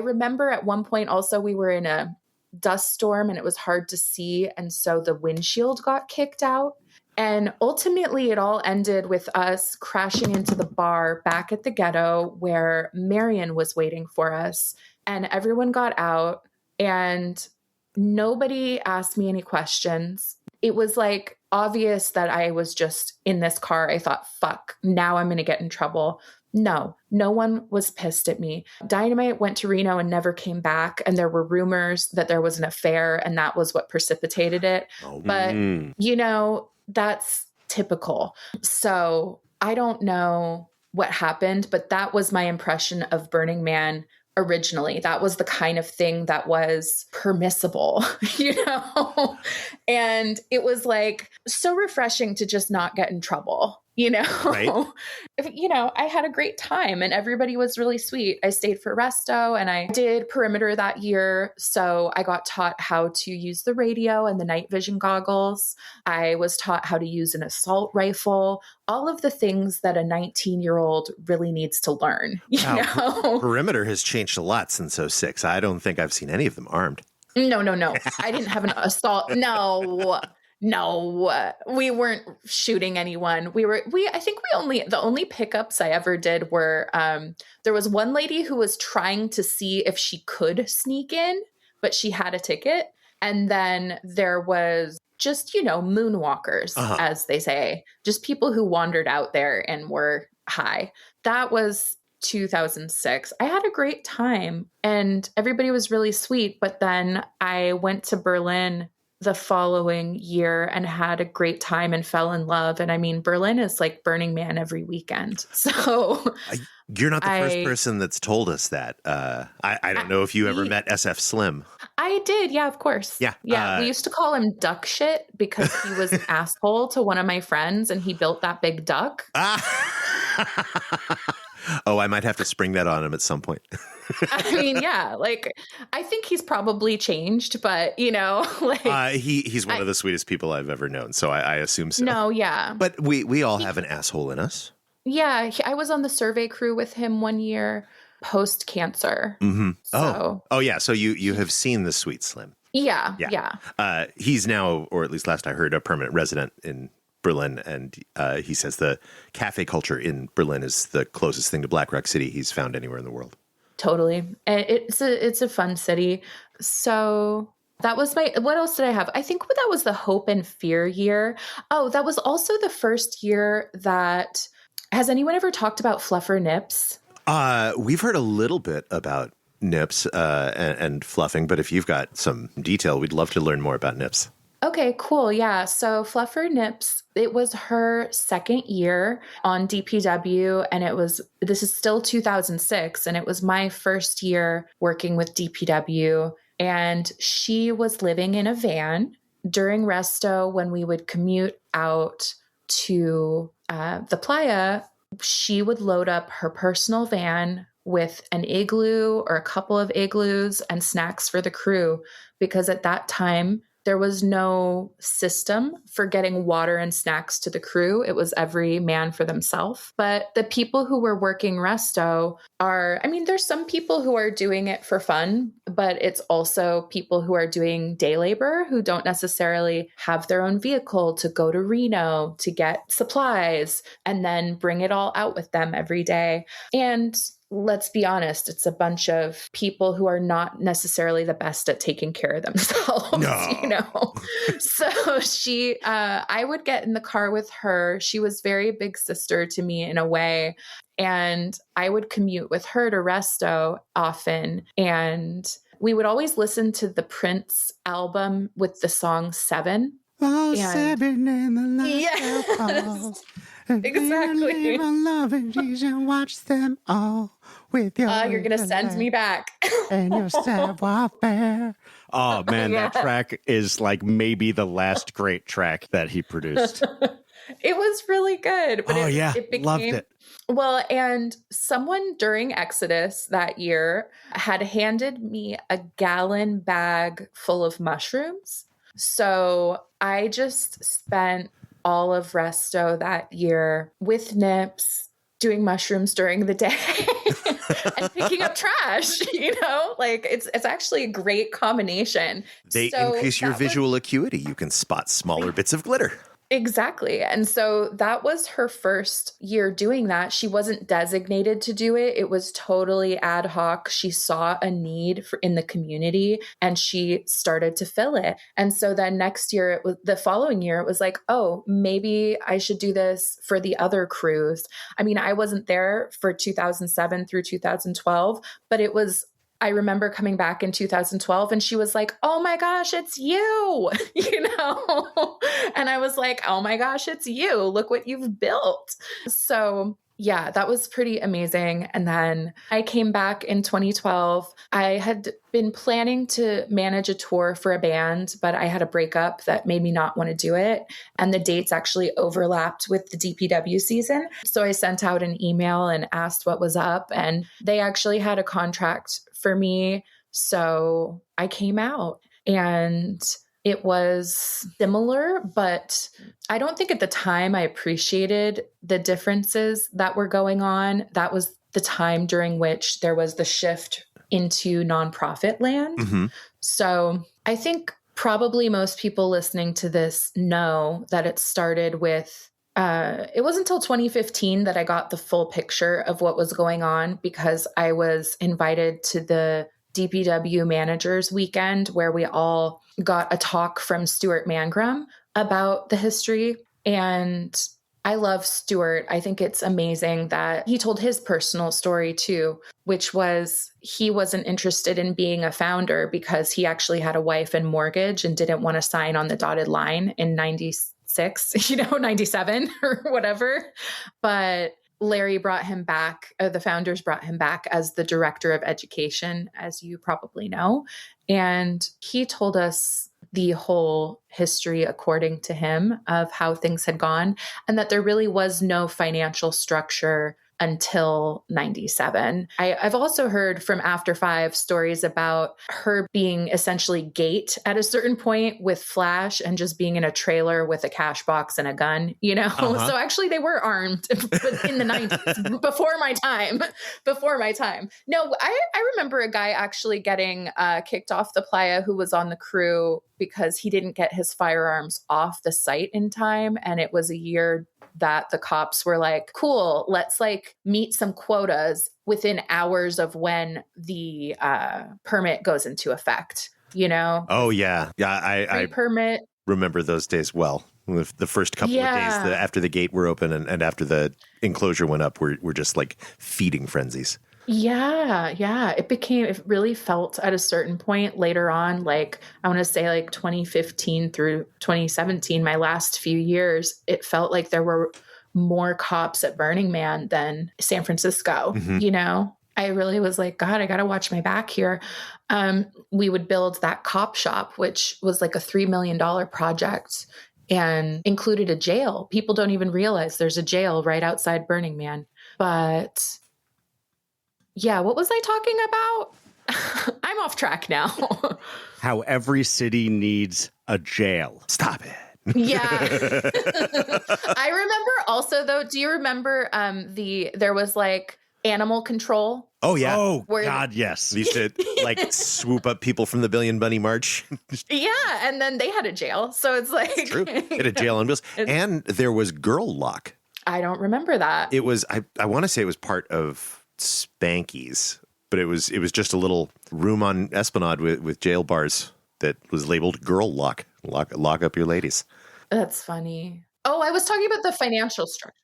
remember at one point also we were in a dust storm and it was hard to see. And so the windshield got kicked out. And ultimately it all ended with us crashing into the bar back at the ghetto where Marion was waiting for us. And everyone got out and nobody asked me any questions. It was like obvious that I was just in this car. I thought, fuck, now I'm going to get in trouble. No one was pissed at me. Dynamite went to Reno and never came back. And there were rumors that there was an affair and that was what precipitated it. Oh. But, that's typical. So I don't know what happened, but that was my impression of Burning Man originally. That was the kind of thing that was permissible, and it was like so refreshing to just not get in trouble. Right. I had a great time and everybody was really sweet. I stayed for resto and I did perimeter that year. So I got taught how to use the radio and the night vision goggles. I was taught how to use an assault rifle, all of the things that a 19-year-old really needs to learn. Perimeter has changed a lot since 2006. I don't think I've seen any of them armed. No. I didn't have an assault. No. No, we weren't shooting anyone. I think the only pickups I ever did were, there was one lady who was trying to see if she could sneak in, but she had a ticket. And then there was just, moonwalkers, as they say, just people who wandered out there and were high. That was 2006. I had a great time and everybody was really sweet. But then I went to Berlin the following year and had a great time and fell in love. And I mean, Berlin is like Burning Man every weekend. So you're not the first person that's told us that. I don't know if you ever met SF Slim. I did. Yeah, of course. Yeah. Yeah. We used to call him Duck Shit because he was an asshole to one of my friends and he built that big duck. Oh, I might have to spring that on him at some point. I mean, yeah, like I think he's probably changed, but like he's one of the sweetest people I've ever known, so I assume so. No, yeah, but we all have an asshole in us. Yeah, I was on the survey crew with him one year post cancer. Mm-hmm. So, oh yeah. So you have seen the sweet Slim. Yeah. He's now, or at least last I heard, a permanent resident in Berlin, and he says the cafe culture in Berlin is the closest thing to Black Rock City he's found anywhere in the world. Totally. It's a fun city. So that was what else did I have? I think that was the Hope and Fear year. Oh, that was also the first year that, has anyone ever talked about Fluffernips? We've heard a little bit about nips and fluffing, but if you've got some detail, we'd love to learn more about nips. Okay, cool. Yeah. So Fluffernips, it was her second year on DPW, and this is still 2006, and it was my first year working with DPW, and she was living in a van during resto when we would commute out to the playa. She would load up her personal van with an igloo or a couple of igloos and snacks for the crew, because at that time, there was no system for getting water and snacks to the crew. It was every man for themselves. But the people who were working resto there's some people who are doing it for fun, but it's also people who are doing day labor who don't necessarily have their own vehicle to go to Reno to get supplies and then bring it all out with them every day. And let's be honest, it's a bunch of people who are not necessarily the best at taking care of themselves, No. So I would get in the car with her. She was very big sister to me in a way. And I would commute with her to resto often. And we would always listen to the Prince album with the song 7. Oh, 7 in the night. Yes. Exactly. And watch them all with your. You're gonna send me back. And your savoir-faire. Oh man, That track is like maybe the last great track that he produced. It was really good. But it became, loved it. Well, and someone during Exodus that year had handed me a gallon bag full of mushrooms. So I just spent all of resto that year with nips, doing mushrooms during the day and picking up trash, like it's actually a great combination. They increase your visual acuity. You can spot smaller bits of glitter. Exactly. And so that was her first year doing that. She wasn't designated to do it. It was totally ad hoc. She saw a need in the community and she started to fill it. And so then the following year, it was like, oh, maybe I should do this for the other crews. I mean, I wasn't there for 2007 through 2012, but I remember coming back in 2012 and she was like, oh my gosh, it's you, and I was like, oh my gosh, it's you. Look what you've built. So yeah, that was pretty amazing. And then I came back in 2012. I had been planning to manage a tour for a band, but I had a breakup that made me not want to do it. And the dates actually overlapped with the DPW season. So I sent out an email and asked what was up. And they actually had a contract for me. So I came out and it was similar, but I don't think at the time I appreciated the differences that were going on. That was the time during which there was the shift into nonprofit land. Mm-hmm. So I think probably most people listening to this know that it started with, it wasn't until 2015 that I got the full picture of what was going on, because I was invited to the DPW Managers Weekend where we all got a talk from Stuart Mangrum about the history. And I love Stuart. I think it's amazing that he told his personal story too, which was he wasn't interested in being a founder because he actually had a wife and mortgage and didn't want to sign on the dotted line in 96, 97 or whatever. But Larry brought him back, the founders brought him back as the director of education, as you probably know. And he told us the whole history, according to him, of how things had gone, and that there really was no financial structure until 97. I've also heard from After Five stories about her being essentially gate at a certain point with Flash and just being in a trailer with a cash box and a gun, So actually they were armed in the 90s, before my time. No, I remember a guy actually getting kicked off the playa who was on the crew because he didn't get his firearms off the site in time. And it was a year that the cops were like, cool, let's meet some quotas within hours of when the permit goes into effect, Oh, yeah. Yeah, I permit. remember those days well. The first couple of days after the gate were open and after the enclosure went up, we're just feeding frenzies. Yeah. It really felt at a certain point later on, I want to say 2015 through 2017, my last few years, it felt like there were more cops at Burning Man than San Francisco, I really was like, God, I got to watch my back here. We would build that cop shop, which was a $3 million project and included a jail. People don't even realize there's a jail right outside Burning Man. But yeah, what was I talking about? I'm off track now. How every city needs a jail. Stop it. Yeah. I remember also, though, do you remember there was animal control? Oh, yeah. Oh, God, yes. They used to swoop up people from the Billion Bunny March. Yeah. And then they had a jail. So it's It's true. They had a jail on wheels. And there was Girl Lock. I don't remember that. It was, I want to say it was part of Spanky's, but it was just a little room on Esplanade with jail bars that was labeled Girl Lock. Lock up your ladies. That's funny. Oh, I was talking about the financial structure.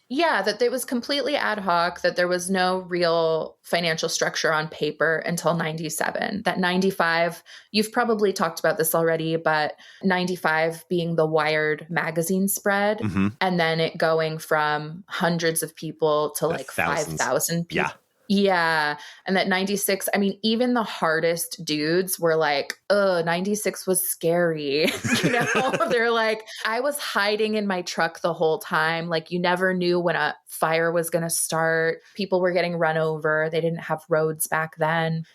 Yeah, that it was completely ad hoc, that there was no real financial structure on paper until 97. That 95, you've probably talked about this already, but 95 being the Wired magazine spread, and then it going from hundreds of people to 5,000 people. Yeah. Yeah. And that 96, I mean, even the hardest dudes were like, 96 was scary. They're like, I was hiding in my truck the whole time. You never knew when a fire was going to start. People were getting run over. They didn't have roads back then,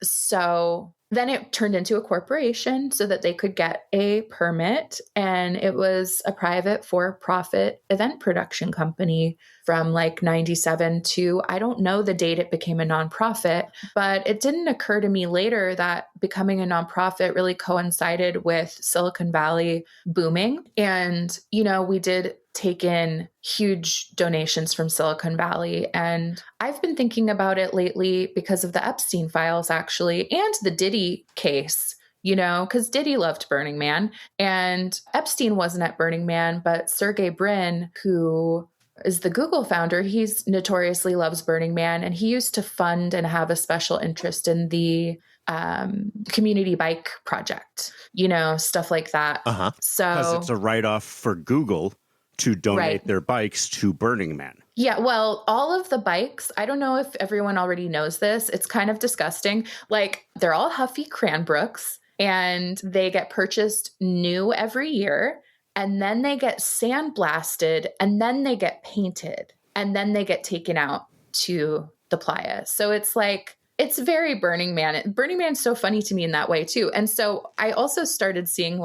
So then it turned into a corporation so that they could get a permit. And it was a private for-profit event production company from 97 to, I don't know the date it became a nonprofit, but it didn't occur to me later that becoming a nonprofit really coincided with Silicon Valley booming. And, we did take in huge donations from Silicon Valley. And I've been thinking about it lately because of the Epstein files, actually, and the Diddy case, because Diddy loved Burning Man and Epstein wasn't at Burning Man, but Sergey Brin, who is the Google founder, he's notoriously loves Burning Man. And he used to fund and have a special interest in the community bike project, stuff like that. So because it's a write-off for Google to donate their bikes to Burning Man. Yeah, well, all of the bikes, I don't know if everyone already knows this. It's kind of disgusting. They're all Huffy Cranbrooks and they get purchased new every year. And then they get sandblasted and then they get painted and then they get taken out to the playa. So it's it's very Burning Man. Burning Man's so funny to me in that way too. And so I also started seeing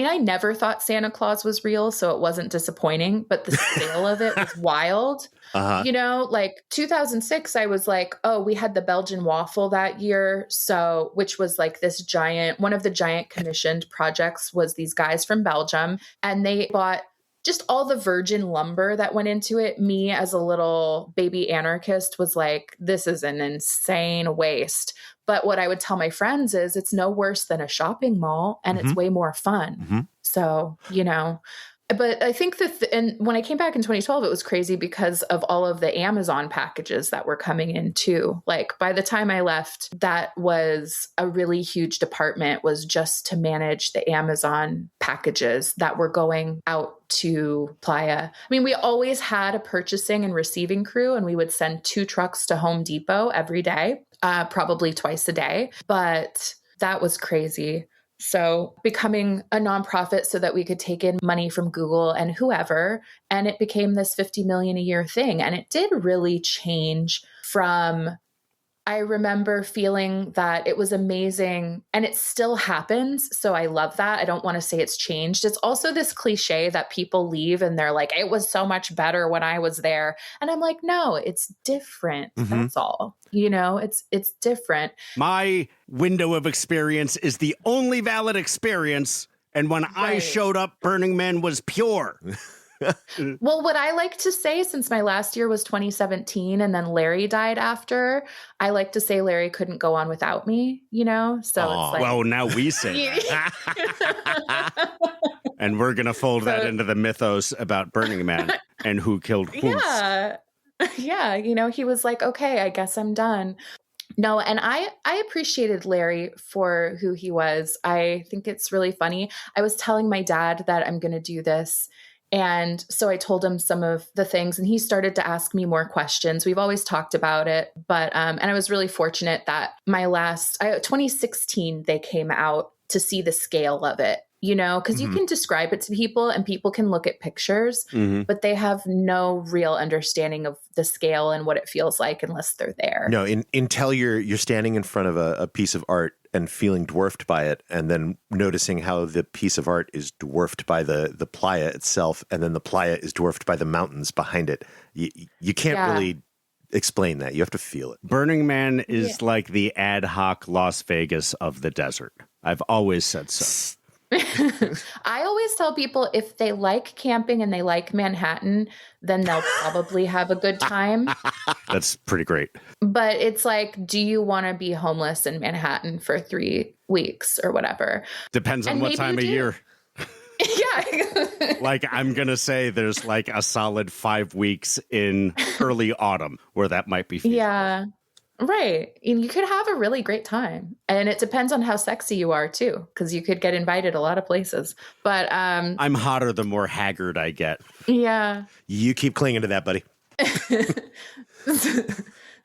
I never thought Santa Claus was real, so it wasn't disappointing, but the scale of it was wild. You know, like 2006, I was like, oh, we had the Belgian waffle that year. So, which was like this giant, one of the giant commissioned projects was these guys from Belgium, and they bought just all the virgin lumber that went into it. Me as a little baby anarchist was like, this is an insane waste. But what I would tell my friends is it's no worse than a shopping mall, and it's way more fun. So, you know, but I think that, and when I came back in 2012, it was crazy because of all of the Amazon packages that were coming in too. Like by the time I left, that was a really huge department, was just to manage the Amazon packages that were going out to Playa. I mean, we always had a purchasing and receiving crew, and we would send 2 trucks to Home Depot every day, probably twice a day, but that was crazy. So becoming a nonprofit so that we could take in money from Google and whoever, and it became this 50 million a year thing. And it did really change from, I remember feeling that it was amazing, and it still happens. So I love that. I don't want to say it's changed. It's also this cliche that people leave and they're like, it was so much better when I was there. And I'm like, no, it's different. That's all. You know, it's different. My window of experience is the only valid experience. And when I showed up, Burning Man was pure. Well, what I like to say, since my last year was 2017 and then Larry died after, I like to say Larry couldn't go on without me, you know? So it's like, well, now we say that. And we're going to fold that into the mythos about Burning Man and who killed who. Yeah. Yeah. You know, he was like, okay, I guess I'm done. No, and I appreciated Larry for who he was. I think it's really funny. I was telling my dad that I'm going to do this. And so I told him some of the things, and he started to ask me more questions. We've always talked about it, but, and I was really fortunate that my 2016, they came out to see the scale of it, you know, because you can describe it to people and people can look at pictures, but they have no real understanding of the scale and what it feels like unless they're there. No, until you're standing in front of a piece of art and feeling dwarfed by it, and then noticing how the piece of art is dwarfed by the playa itself, and then the playa is dwarfed by the mountains behind it. You can't really explain that. You have to feel it. Burning Man is like the ad hoc Las Vegas of the desert. I've always said so. I always tell people if they like camping and they like Manhattan, then they'll probably have a good time. That's pretty great. But it's like, do you want to be homeless in Manhattan for 3 weeks or whatever? Depends on what time of year. Yeah. Like, I'm going to say there's like a solid 5 weeks in early autumn where that might be feasible. Yeah. Right. And you could have a really great time. And it depends on how sexy you are too, because you could get invited a lot of places. But I'm hotter the more haggard I get. Yeah. You keep clinging to that, buddy.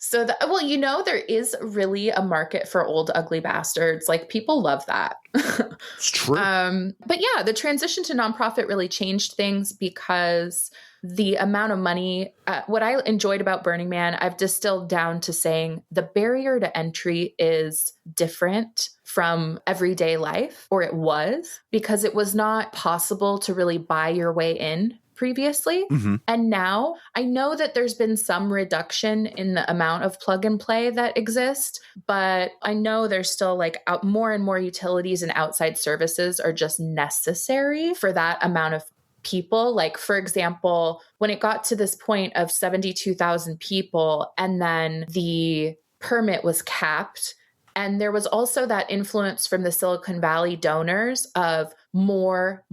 So, well, you know, there is really a market for old, ugly bastards. Like, people love that. It's true. But yeah, the transition to nonprofit really changed things because the amount of money, what I enjoyed about Burning Man, I've distilled down to saying the barrier to entry is different from everyday life, or it was, because it was not possible to really buy your way in previously. And now I know that there's been some reduction in the amount of plug and play that exist, but I know there's still like more and more utilities and outside services are just necessary for that amount of people. Like, for example, when it got to this point of 72,000 people and then the permit was capped, and there was also that influence from the Silicon Valley donors of more.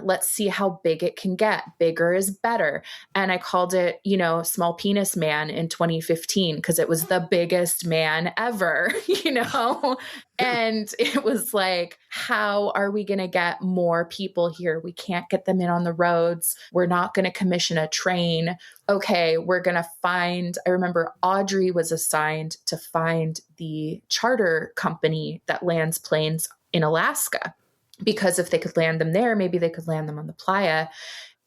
Let's see how big it can get. Bigger is better. And I called it, you know, Small Penis Man in 2015 because it was the biggest man ever, you know? And it was like, how are we going to get more people here? We can't get them in on the roads. We're not going to commission a train. Okay, we're going to find, I remember Audrey was assigned to find the charter company that lands planes in Alaska, because if they could land them there, maybe they could land them on the playa.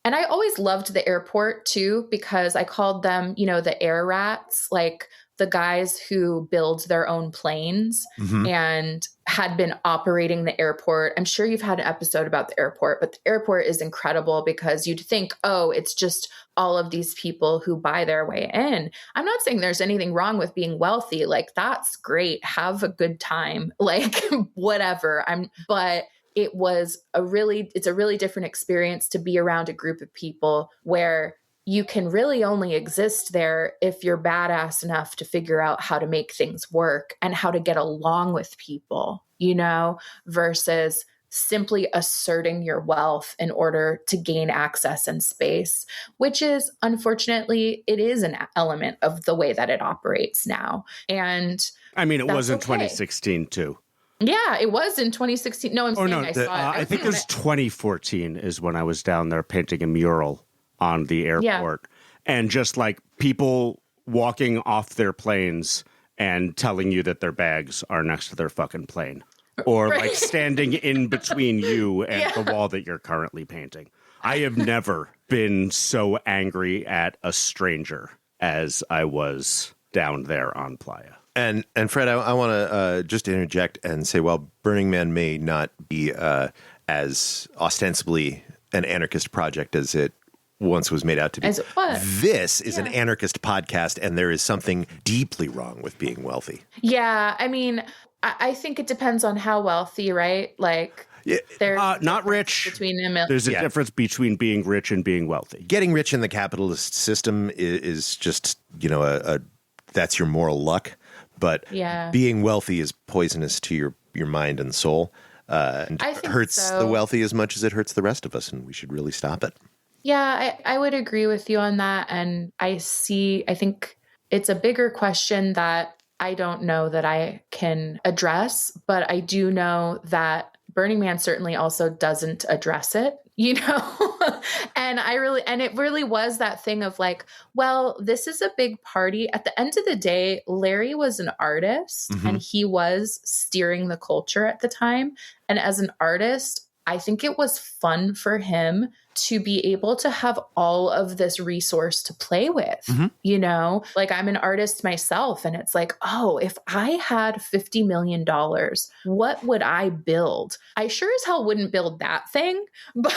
And I always loved the airport too, because I called them, you know, the air rats, like the guys who build their own planes and had been operating the airport. I'm sure you've had an episode about the airport, but the airport is incredible because you'd think, oh, it's just all of these people who buy their way in. I'm not saying there's anything wrong with being wealthy. Like, that's great. Have a good time. Like, whatever. But it's a really different experience to be around a group of people where you can really only exist there if you're badass enough to figure out how to make things work and how to get along with people, versus simply asserting your wealth in order to gain access and space, which is, unfortunately, it is an element of the way that it operates now. And I mean, it was in okay. 2016 too. Yeah, it was in 2016. No, I'm saying I saw it. I think it was 2014 is when I was down there painting a mural on the airport, and just like people walking off their planes and telling you that their bags are next to their fucking plane, or like standing in between you and the wall that you're currently painting. I have never been so angry at a stranger as I was down there on Playa. And Fred, I want to just interject and say, while Burning Man may not be as ostensibly an anarchist project as it once was made out to be, as it was, this is an anarchist podcast, and there is something deeply wrong with being wealthy. Yeah, I mean, I think it depends on how wealthy, right? Like, there's not rich. There's a difference between being rich and being wealthy. Getting rich in the capitalist system is just, that's your moral luck. But being wealthy is poisonous to your mind and soul. And it hurts the wealthy as much as it hurts the rest of us, and we should really stop it. Yeah, I would agree with you on that. And I think it's a bigger question that I don't know that I can address, but I do know that Burning Man certainly also doesn't address it, and it really was that thing of like, well, this is a big party. At the end of the day, Larry was an artist and he was steering the culture at the time. And as an artist, I think it was fun for him to be able to have all of this resource to play with, like I'm an artist myself. And it's like, oh, if I had $50 million, what would I build? I sure as hell wouldn't build that thing, but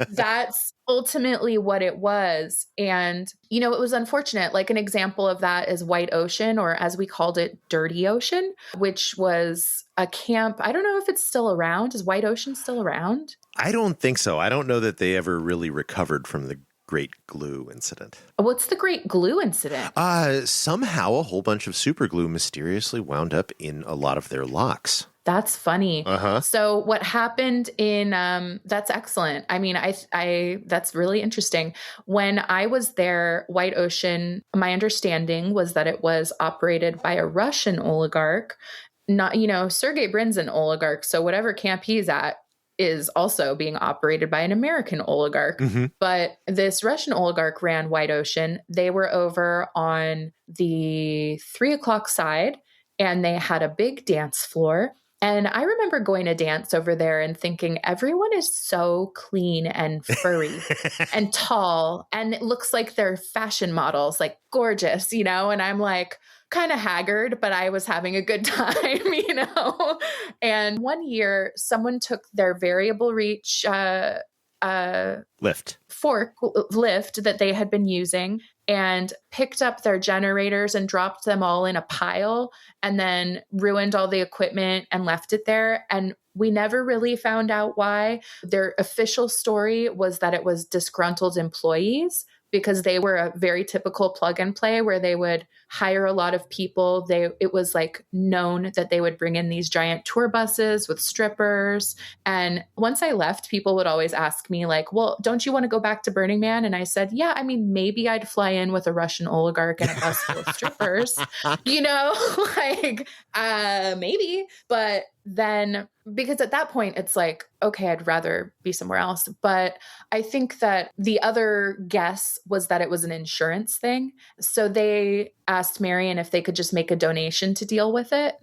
that's ultimately what it was. And, it was unfortunate. Like an example of that is White Ocean, or as we called it, Dirty Ocean, which was a camp. I don't know if it's still around. Is White Ocean still around? I don't think so. I don't know that they ever really recovered from the Great Glue incident. What's the Great Glue incident? Somehow a whole bunch of super glue mysteriously wound up in a lot of their locks. That's funny. Uh-huh. So what happened in, that's excellent. I mean, I that's really interesting. When I was there, White Ocean, my understanding was that it was operated by a Russian oligarch. Not, Sergey Brin's an oligarch. So whatever camp he's at is also being operated by an American oligarch. But this Russian oligarch ran White Ocean. They were over on the 3 o'clock side, and they had a big dance floor. And I remember going to dance over there and thinking, everyone is so clean and furry and tall. And it looks like they're fashion models, like gorgeous, and I'm like, kind of haggard, but I was having a good time, And one year, someone took their variable reach lift that they had been using and picked up their generators and dropped them all in a pile, and then ruined all the equipment and left it there. And we never really found out why. Their official story was that it was disgruntled employees, because they were a very typical plug and play where they would hire a lot of people. It was like known that they would bring in these giant tour buses with strippers. And once I left, people would always ask me like, well, don't you want to go back to Burning Man? And I said, yeah, I mean, maybe I'd fly in with a Russian oligarch and a bus full of strippers, maybe. But then, because at that point it's like, okay, I'd rather be somewhere else. But I think that the other guess was that it was an insurance thing. So they asked Marion if they could just make a donation to deal with it,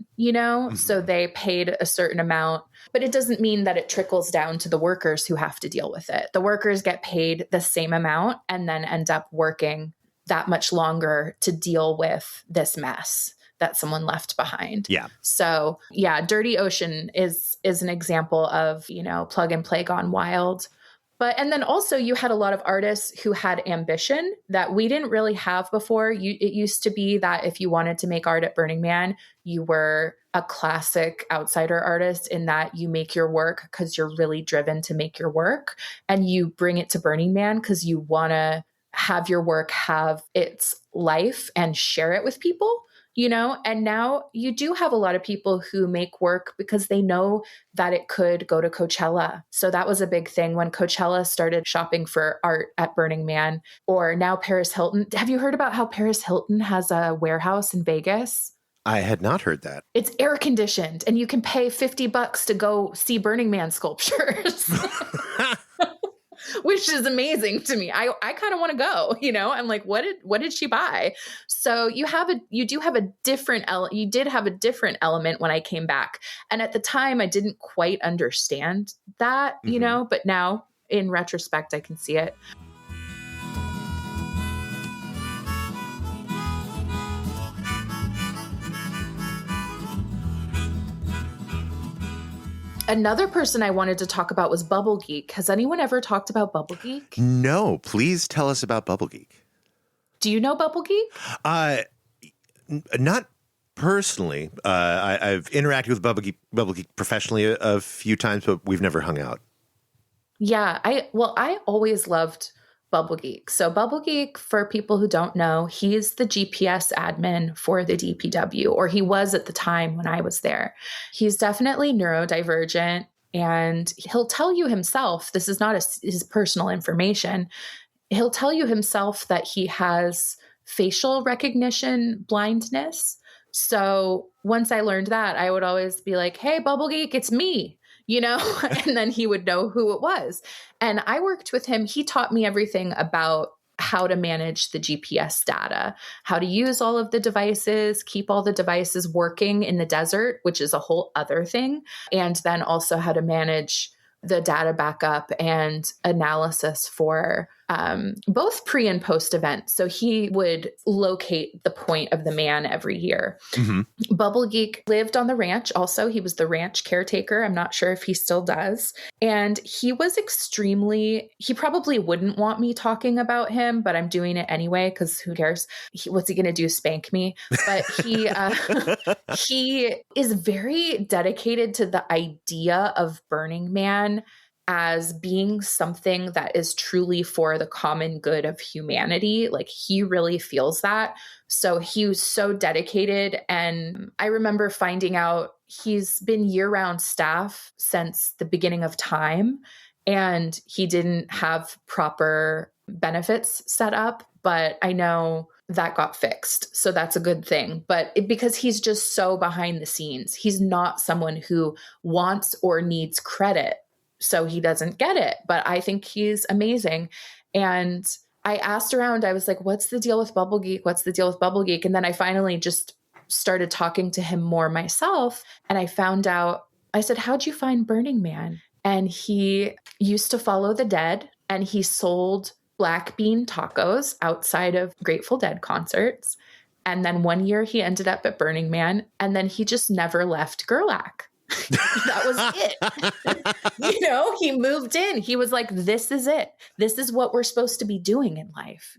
So they paid a certain amount, but it doesn't mean that it trickles down to the workers who have to deal with it. The workers get paid the same amount and then end up working that much longer to deal with this mess that someone left behind. Yeah. So yeah, Dirty Ocean is an example of, plug and play gone wild. And then also you had a lot of artists who had ambition that we didn't really have before. It used to be that if you wanted to make art at Burning Man, you were a classic outsider artist in that you make your work because you're really driven to make your work, and you bring it to Burning Man because you want to have your work have its life and share it with people. And now you do have a lot of people who make work because they know that it could go to Coachella. So that was a big thing when Coachella started shopping for art at Burning Man, or now Paris Hilton. Have you heard about how Paris Hilton has a warehouse in Vegas? I had not heard that. It's air conditioned and you can pay $50 to go see Burning Man sculptures. Which is amazing to me. I kind of want to go, I'm like, what did she buy? So you did have a different element when I came back. And at the time I didn't quite understand that, but now in retrospect, I can see it. Another person I wanted to talk about was Bubblegeek. Has anyone ever talked about Bubblegeek? No, please tell us about Bubblegeek. Do you know Bubblegeek? Not personally. I've interacted with Bubblegeek professionally a few times, but we've never hung out. Yeah, I always loved Bubblegeek. So Bubblegeek, for people who don't know, he's the GPS admin for the DPW, or he was at the time when I was there. He's definitely neurodivergent, and he'll tell you himself, this is not his personal information, he'll tell you himself that he has facial recognition blindness. So once I learned that, I would always be like, hey, Bubblegeek, it's me. And then he would know who it was. And I worked with him. He taught me everything about how to manage the GPS data, how to use all of the devices, keep all the devices working in the desert, which is a whole other thing. And then also how to manage the data backup and analysis for both pre and post event. So he would locate the point of the man every year. Mm-hmm. Bubblegeek lived on the ranch. Also, he was the ranch caretaker. I'm not sure if he still does. And he was he probably wouldn't want me talking about him, but I'm doing it anyway because who cares? What's he going to do? Spank me? But he is very dedicated to the idea of Burning Man as being something that is truly for the common good of humanity. Like, he really feels that. So he was so dedicated. And I remember finding out he's been year-round staff since the beginning of time, and he didn't have proper benefits set up, but I know that got fixed. So that's a good thing. But because he's just so behind the scenes, he's not someone who wants or needs credit. So he doesn't get it, but I think he's amazing. And I asked around, I was like, what's the deal with Bubblegeek? What's the deal with Bubblegeek? And then I finally just started talking to him more myself. And I found out, I said, how'd you find Burning Man? And he used to follow the dead, and he sold black bean tacos outside of Grateful Dead concerts. And then one year he ended up at Burning Man, and then he just never left Gerlach. That was it. He moved in. He was like, this is it. This is what we're supposed to be doing in life,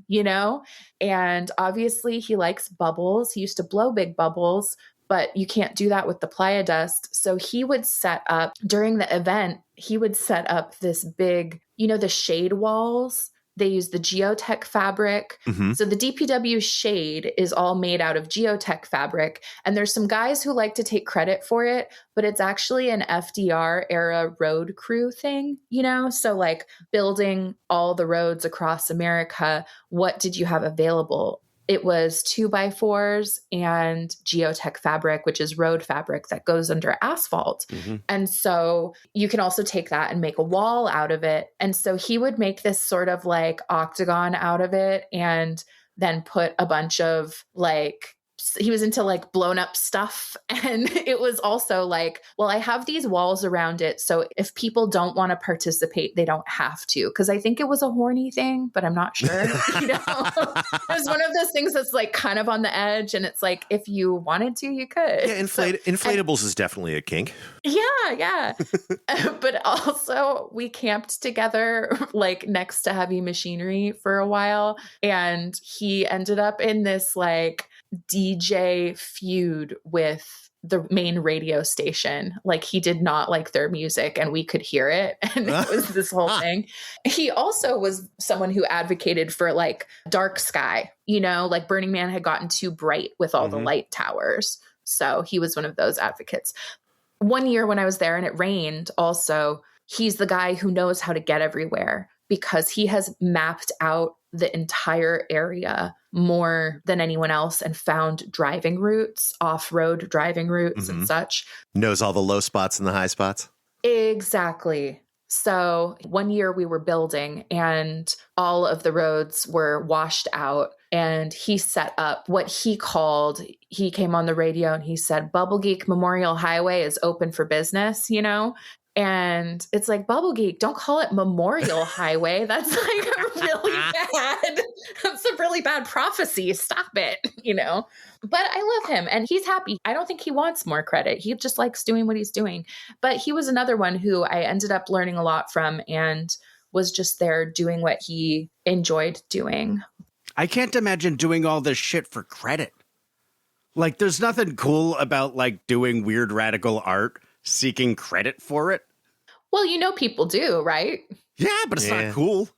And obviously he likes bubbles. He used to blow big bubbles, but you can't do that with the playa dust. So he would set up, during the event, he would set up this big, the shade walls. They use the geotech fabric. Mm-hmm. So the DPW shade is all made out of geotech fabric. And there's some guys who like to take credit for it, but it's actually an FDR era road crew thing, So like building all the roads across America, what did you have available? It was 2x4s and geotech fabric, which is road fabric that goes under asphalt. Mm-hmm. And so you can also take that and make a wall out of it. And so he would make this sort of like octagon out of it, and then put a bunch of like he was into like blown up stuff. And it was also like, well, I have these walls around it. So if people don't want to participate, they don't have to. Cause I think it was a horny thing, but I'm not sure. You know, it was one of those things that's like kind of on the edge. And it's like, if you wanted to, you could. Yeah, inflatables is definitely a kink. Yeah. But also we camped together like next to heavy machinery for a while. And he ended up in this like DJ feud with the main radio station. Like he did not like their music and we could hear it. And it was this whole thing. He also was someone who advocated for like dark sky, you know, like Burning Man had gotten too bright with all the light towers. So he was one of those advocates. One year when I was there and it rained also, he's the guy who knows how to get everywhere because he has mapped out the entire area more than anyone else and found driving routes, off-road driving routes and such. Knows all the low spots and the high spots. Exactly. So one year we were building and all of the roads were washed out and he set up what he came on the radio and he said, Bubblegeek Memorial Highway is open for business, you know? And it's like, Bubblegeek, don't call it Memorial Highway. That's like that's a really bad prophecy. Stop it, you know? But I love him and he's happy. I don't think he wants more credit. He just likes doing what he's doing. But he was another one who I ended up learning a lot from and was just there doing what he enjoyed doing. I can't imagine doing all this shit for credit. Like, there's nothing cool about like doing weird radical art, seeking credit for it. Well, you know, people do, right? Yeah, but it's not cool.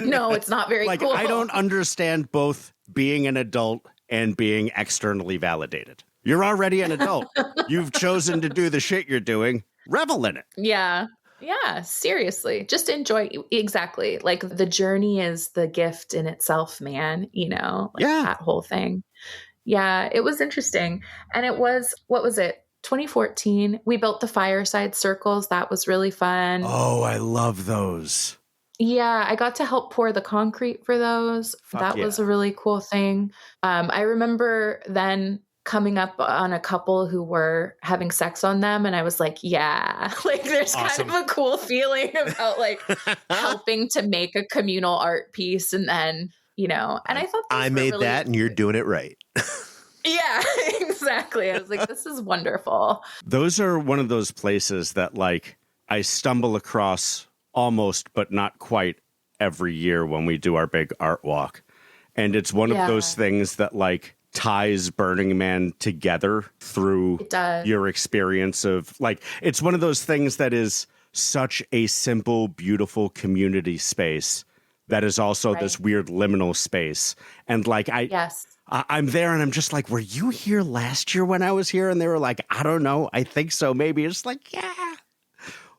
No, it's not very like, cool. I don't understand both being an adult and being externally validated. You're already an adult. You've chosen to do the shit you're doing. Revel in it. Yeah. Yeah, seriously. Just enjoy. Exactly. Like the journey is the gift in itself, man. You know, like that whole thing. Yeah, it was interesting. And it was, what was it? 2014. We built the Fireside circles. That was really fun. Oh, I love those. Yeah, I got to help pour the concrete for those. That was a really cool thing. I remember then coming up on a couple who were having sex on them. And I was like, yeah, like there's kind of a cool feeling about like helping to make a communal art piece. And then, you know, and I thought I made really that and you're doing it right. Yeah, exactly. I was like, this is wonderful. Those are one of those places that like I stumble across almost, but not quite every year when we do our big art walk. And it's one of those things that like ties Burning Man together through your experience of like, it's one of those things that is such a simple, beautiful community space that is also this weird liminal space. And like, I'm there and I'm just like, were you here last year when I was here? And they were like, I don't know. I think so. Maybe. It's like, yeah,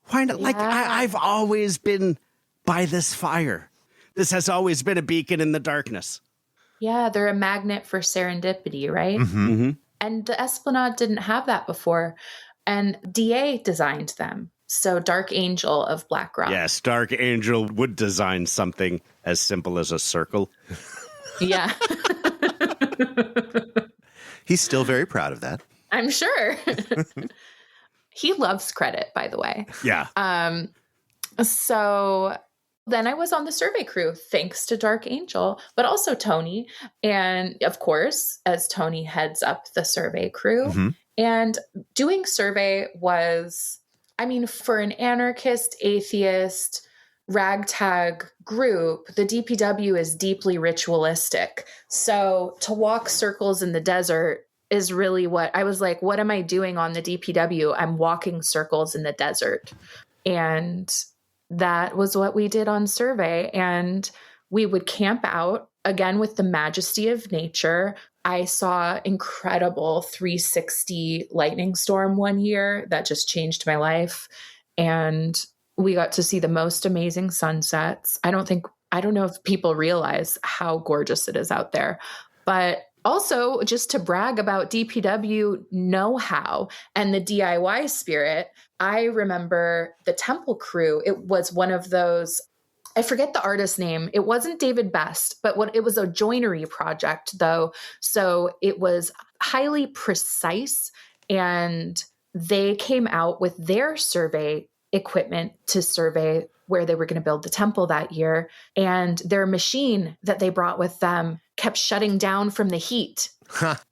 why not? Yeah. Like I've always been by this fire. This has always been a beacon in the darkness. Yeah. They're a magnet for serendipity, right? Mm-hmm. And the Esplanade didn't have that before. And DA designed them. So Dark Angel of Black Rock. Yes. Dark Angel would design something as simple as a circle. Yeah. He's still very proud of that. I'm sure. He loves credit, by the way. Yeah. So then I was on the survey crew, thanks to Dark Angel, but also Tony. And of course, as Tony heads up the survey crew. Mm-hmm. And doing survey was, I mean, for an anarchist, atheist, ragtag group, the DPW is deeply ritualistic. So to walk circles in the desert is really what I was like, what am I doing on the DPW? I'm walking circles in the desert. And that was what we did on survey. And we would camp out again with the majesty of nature. I saw incredible 360 lightning storm one year that just changed my life. And we got to see the most amazing sunsets. I don't know if people realize how gorgeous it is out there, but also just to brag about DPW know-how and the DIY spirit. I remember the temple crew. It was one of those I forget the artist's name. It wasn't David Best, but it was a joinery project though. So it was highly precise, and they came out with their survey equipment to survey where they were going to build the temple that year. And their machine that they brought with them kept shutting down from the heat.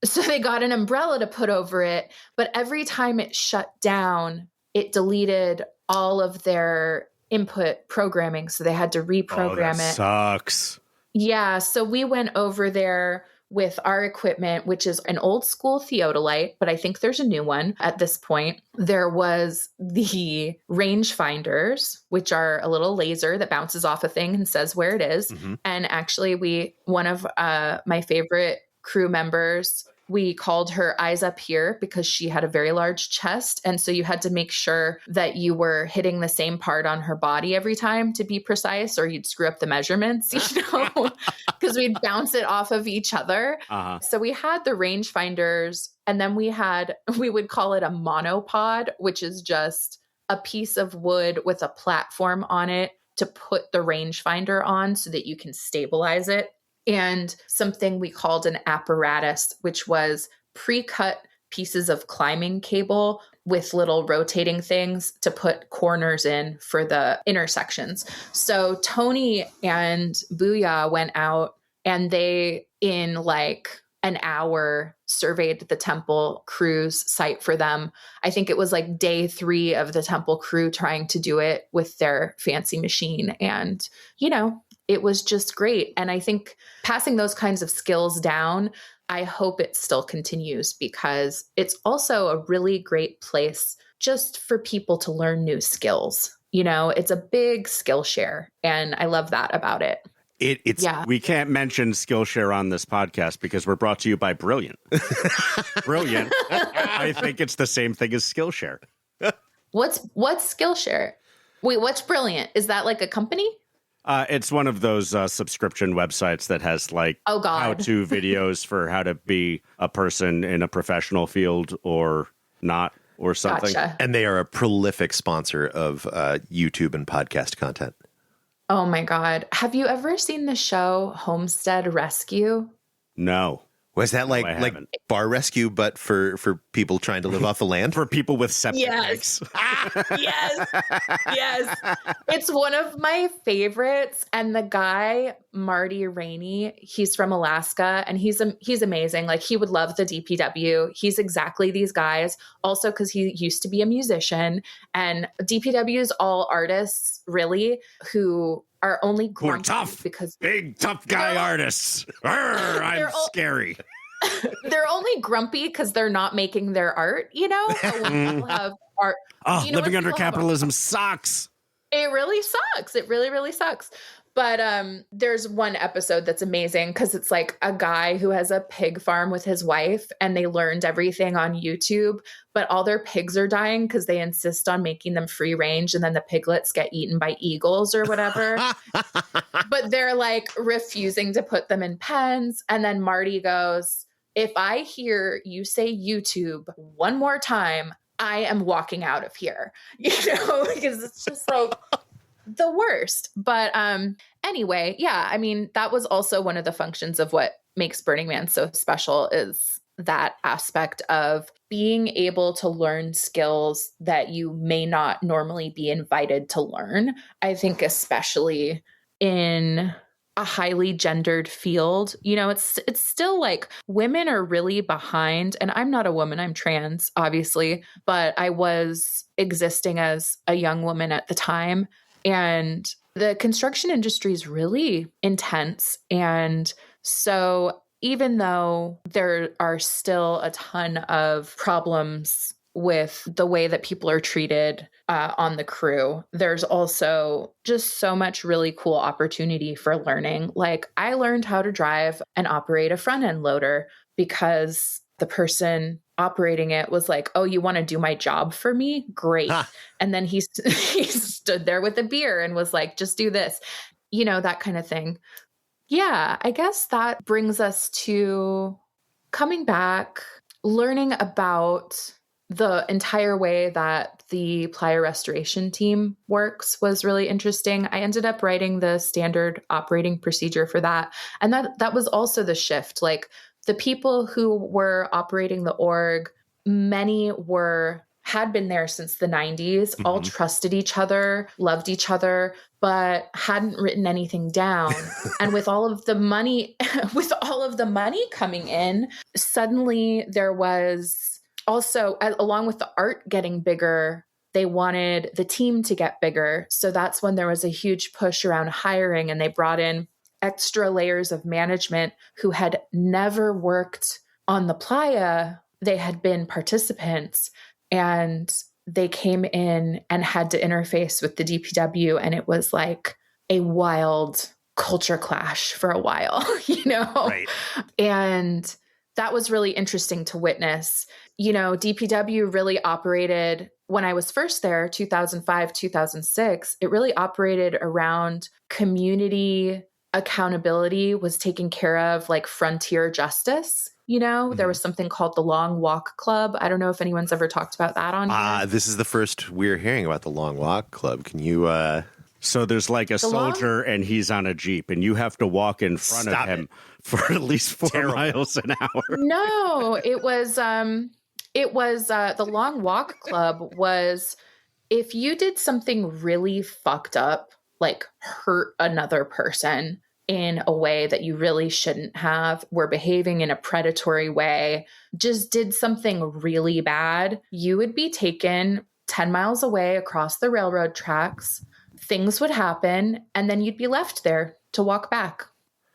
So they got an umbrella to put over it. But every time it shut down, it deleted all of their input programming. So they had to reprogram it. Sucks. Yeah. So we went over there with our equipment, which is an old school theodolite, but I think there's a new one at this point. There was the rangefinders, which are a little laser that bounces off a thing and says where it is. Mm-hmm. And actually one of my favorite crew members, we called her Eyes Up Here because she had a very large chest. And so you had to make sure that you were hitting the same part on her body every time to be precise, or you'd screw up the measurements, because we'd bounce it off of each other. Uh-huh. So we had the rangefinders, and then we would call it a monopod, which is just a piece of wood with a platform on it to put the rangefinder on so that you can stabilize it. And something we called an apparatus, which was pre-cut pieces of climbing cable with little rotating things to put corners in for the intersections. So Tony and Booyah went out, and they, in like an hour, surveyed the temple crew's site for them. I think it was like day 3 of the temple crew trying to do it with their fancy machine. And, it was just great. And I think passing those kinds of skills down, I hope it still continues, because it's also a really great place just for people to learn new skills. It's a big skill share, and I love that about it. We can't mention Skillshare on this podcast because we're brought to you by Brilliant. Brilliant. I think it's the same thing as Skillshare. What's Skillshare? Wait, what's Brilliant? Is that like a company? It's one of those subscription websites that has how-to videos for how to be a person in a professional field or not, or something. Gotcha. And they are a prolific sponsor of YouTube and podcast content. Oh my God. Have you ever seen the show Homestead Rescue? No. Was that like bar rescue, but for people trying to live off the land? For people with septic tanks. Yes. It's one of my favorites. And the guy, Marty Rainey, he's from Alaska, and he's amazing. Like, he would love the DPW. He's exactly these guys. Also, because he used to be a musician, and DPW is all artists, really, who are only grumpy tough because big tough guy artists. I'm scary. They're only grumpy because they're not making their art, When people have art. Living under capitalism sucks. It really sucks. It really, really sucks. But there's one episode that's amazing because it's like a guy who has a pig farm with his wife, and they learned everything on YouTube, but all their pigs are dying because they insist on making them free range, and then the piglets get eaten by eagles or whatever. But they're like refusing to put them in pens. And then Marty goes, "If I hear you say YouTube one more time, I am walking out of here," because it's just like the worst. But anyway, yeah, I mean, that was also one of the functions of what makes Burning Man so special, is that aspect of being able to learn skills that you may not normally be invited to learn. I think especially in a highly gendered field, it's still like women are really behind. And I'm not a woman, I'm trans, obviously, but I was existing as a young woman at the time. And the construction industry is really intense. And so even though there are still a ton of problems with the way that people are treated on the crew, there's also just so much really cool opportunity for learning. Like, I learned how to drive and operate a front end loader because the person operating it was like, "Oh, you want to do my job for me? Great." And then he stood there with a beer and was like, "Just do this," that kind of thing. Yeah, I guess that brings us to coming back, learning about the entire way that the plier restoration team works was really interesting. I ended up writing the standard operating procedure for that. And that was also the shift. Like the people who were operating the org, many had been there since the 90s, all trusted each other, loved each other, but hadn't written anything down. And with all of the money, coming in, suddenly there was also, along with the art getting bigger, they wanted the team to get bigger. So that's when there was a huge push around hiring, and they brought in extra layers of management who had never worked on the playa. They had been participants, and they came in and had to interface with the DPW. And it was like a wild culture clash for a while, Right. And that was really interesting to witness. DPW really operated, when I was first there, 2005, 2006, it really operated around community accountability, was taken care of, like frontier justice. There was something called the Long Walk Club. I don't know if anyone's ever talked about that on here. This is the first we're hearing about the Long Walk Club. Can you... So there's like a soldier and he's on a Jeep and you have to walk in front of him for at least 4 miles an hour. No, it was the Long Walk Club was if you did something really fucked up, like hurt another person in a way that you really shouldn't have, were behaving in a predatory way, just did something really bad, you would be taken 10 miles away across the railroad tracks. Things would happen, and then you'd be left there to walk back.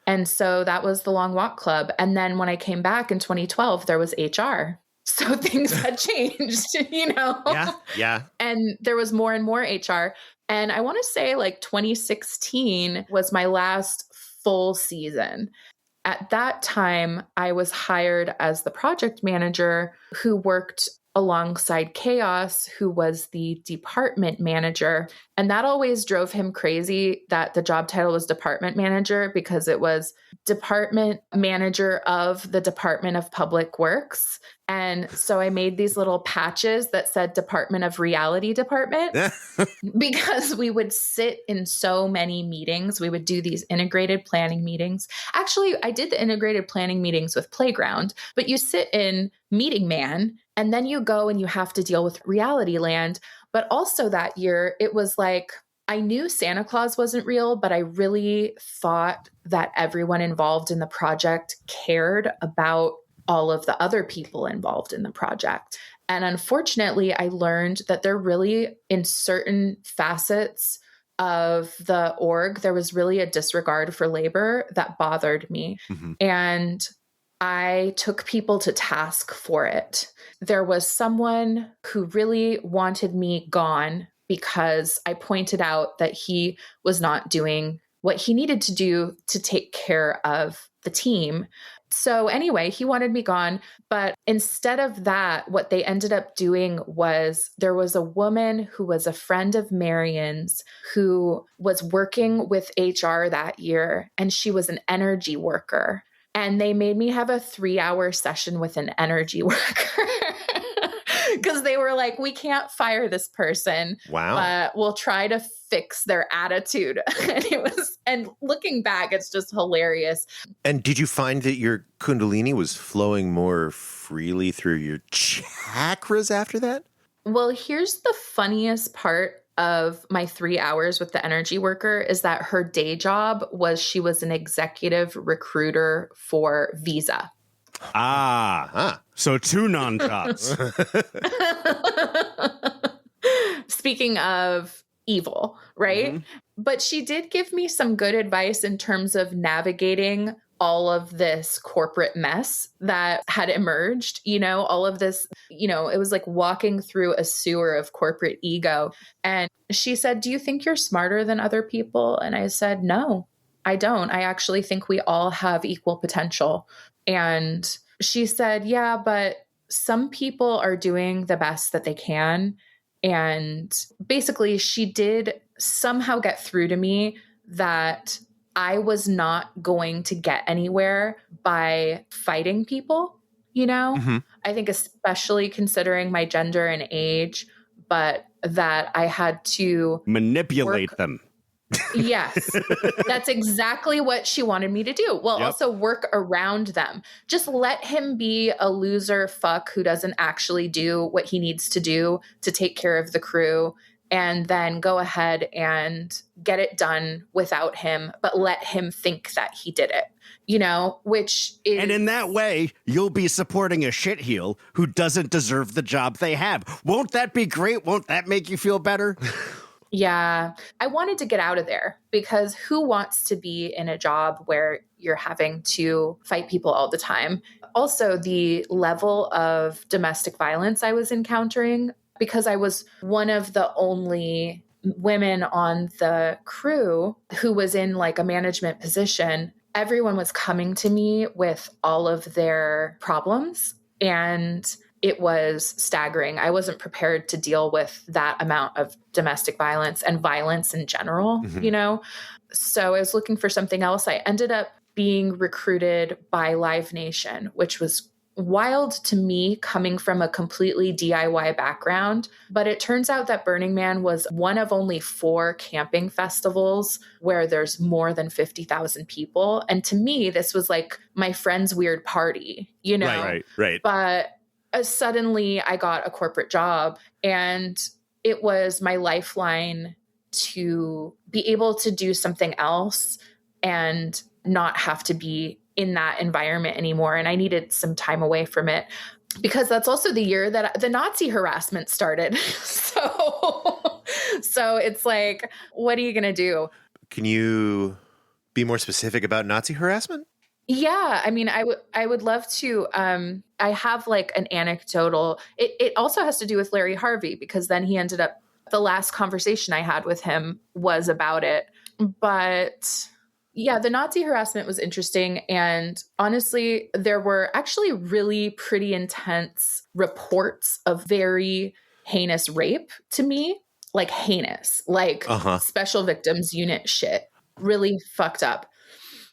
And so that was the Long Walk Club. And then when I came back in 2012, there was HR. So things had changed, Yeah. And there was more and more HR. And I want to say like 2016 was my last full season. At that time, I was hired as the project manager who worked alongside Chaos, who was the department manager. And that always drove him crazy that the job title was department manager, because it was department manager of the Department of Public Works. And so I made these little patches that said Department of Reality Department because we would sit in so many meetings. We would do these integrated planning meetings. Actually, I did the integrated planning meetings with Playground, but you sit in Meeting Man and then you go and you have to deal with Reality Land. But also that year, it was like, I knew Santa Claus wasn't real, but I really thought that everyone involved in the project cared about all of the other people involved in the project. And unfortunately, I learned that there really, in certain facets of the org, there was really a disregard for labor that bothered me. And I took people to task for it. There was someone who really wanted me gone because I pointed out that he was not doing what he needed to do to take care of the team. So anyway, he wanted me gone. But instead of that, what they ended up doing was there was a woman who was a friend of Marion's who was working with HR that year, and she was an energy worker. And they made me have a 3-hour session with an energy worker because they were like, we can't fire this person. Wow. But we'll try to fix their attitude. And looking back, it's just hilarious. And did you find that your Kundalini was flowing more freely through your chakras after that? Well, here's the funniest part of my 3 hours with the energy worker is that her day job was she was an executive recruiter for Visa. So 2 non-jobs. Speaking of evil, right? But she did give me some good advice in terms of navigating all of this corporate mess that had emerged, all of this, it was like walking through a sewer of corporate ego. And she said, do you think you're smarter than other people? And I said, no, I don't. I actually think we all have equal potential. And she said, yeah, but some people are doing the best that they can. And basically she did somehow get through to me that I was not going to get anywhere by fighting people, I think especially considering my gender and age, but that I had to manipulate them. Yes, that's exactly what she wanted me to do. Well, also work around them. Just let him be a loser fuck who doesn't actually do what he needs to do to take care of the crew, and then go ahead and get it done without him, but let him think that he did it, you know, which is... And in that way, you'll be supporting a shitheel who doesn't deserve the job they have. Won't that be great? Won't that make you feel better? Yeah, I wanted to get out of there because who wants to be in a job where you're having to fight people all the time? Also, the level of domestic violence I was encountering, because I was one of the only women on the crew who was in like a management position, everyone was coming to me with all of their problems, and it was staggering. I wasn't prepared to deal with that amount of domestic violence and violence in general, you know? So I was looking for something else. I ended up being recruited by Live Nation, which was wild to me coming from a completely DIY background. But it turns out that Burning Man was one of only 4 camping festivals where there's more than 50,000 people. And to me, this was like my friend's weird party, you know? Right. But suddenly I got a corporate job, and it was my lifeline to be able to do something else and not have to be in that environment anymore. And I needed some time away from it because that's also the year that the Nazi harassment started. So it's like, what are you going to do? Can you be more specific about Nazi harassment? Yeah, I mean, I would love to. I have like an anecdotal. It also has to do with Larry Harvey, because then he ended up. The last conversation I had with him was about it. But yeah, the Nazi harassment was interesting, and honestly, there were actually really pretty intense reports of very heinous rape to me, like heinous, like special victims unit shit, really fucked up.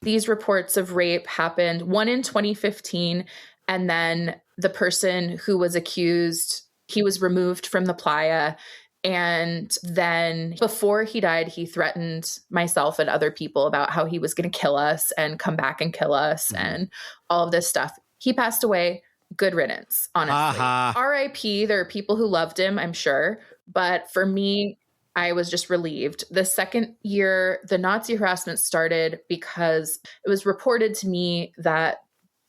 These reports of rape happened, one in 2015, and then the person who was accused, he was removed from the playa. And then before he died, he threatened myself and other people about how he was going to kill us and come back and kill us and all of this stuff. He passed away. Good riddance, honestly. R.I.P. There are people who loved him, I'm sure. But for me, I was just relieved. The second year, the Nazi harassment started because it was reported to me that,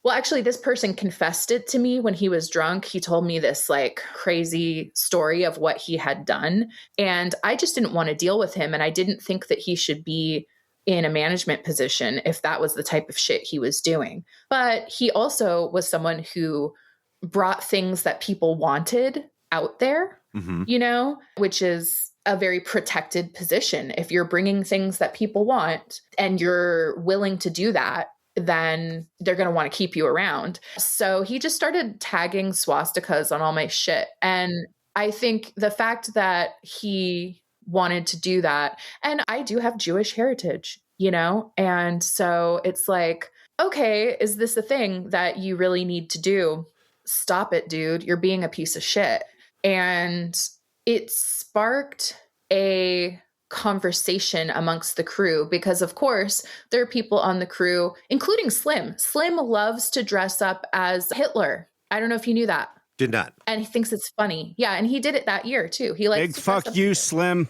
well, actually, this person confessed it to me when he was drunk. He told me this like crazy story of what he had done. And I just didn't want to deal with him. And I didn't think that he should be in a management position if that was the type of shit he was doing. But he also was someone who brought things that people wanted out there, you know, which is a very protected position. If you're bringing things that people want and you're willing to do that, then they're going to want to keep you around. So he just started tagging swastikas on all my shit. And I think the fact that he wanted to do that, and I do have Jewish heritage, you know? And so it's like, okay, is this a thing that you really need to do? Stop it, dude. You're being a piece of shit. And it sparked a conversation amongst the crew because, of course, there are people on the crew, including Slim. Slim loves to dress up as Hitler. I don't know if you knew that. Did not. And he thinks it's funny. Yeah, and he did it that year, too. He likes big fuck you, Slim.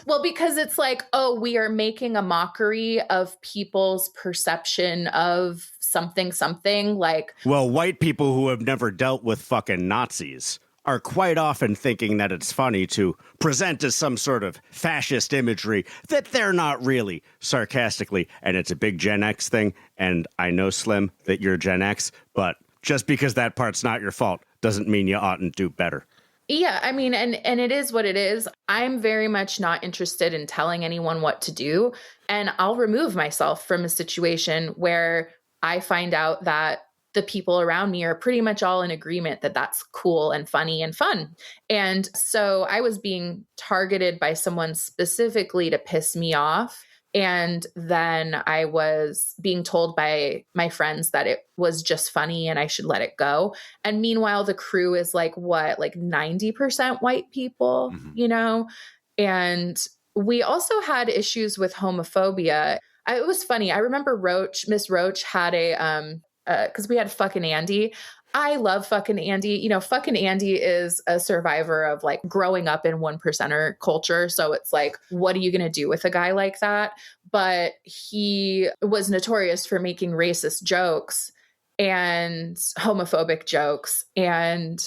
Well, because it's like, oh, we are making a mockery of people's perception of something, like... Well, white people who have never dealt with fucking Nazis are quite often thinking that it's funny to present as some sort of fascist imagery that they're not really, sarcastically. And it's a big Gen X thing. And I know, Slim, that you're Gen X, but just because that part's not your fault doesn't mean you oughtn't do better. Yeah, I mean, and it is what it is. I'm very much not interested in telling anyone what to do. And I'll remove myself from a situation where I find out that the people around me are pretty much all in agreement that that's cool and funny and fun. And so I was being targeted by someone specifically to piss me off. And then I was being told by my friends that it was just funny and I should let it go. And meanwhile, the crew is like, what, like 90% white people, you know? And we also had issues with homophobia. It was funny. I remember Miss Roach had because we had fucking Andy. I love fucking Andy. You know, fucking Andy is a survivor of like growing up in 1%er culture. So it's like, what are you going to do with a guy like that? But he was notorious for making racist jokes and homophobic jokes. And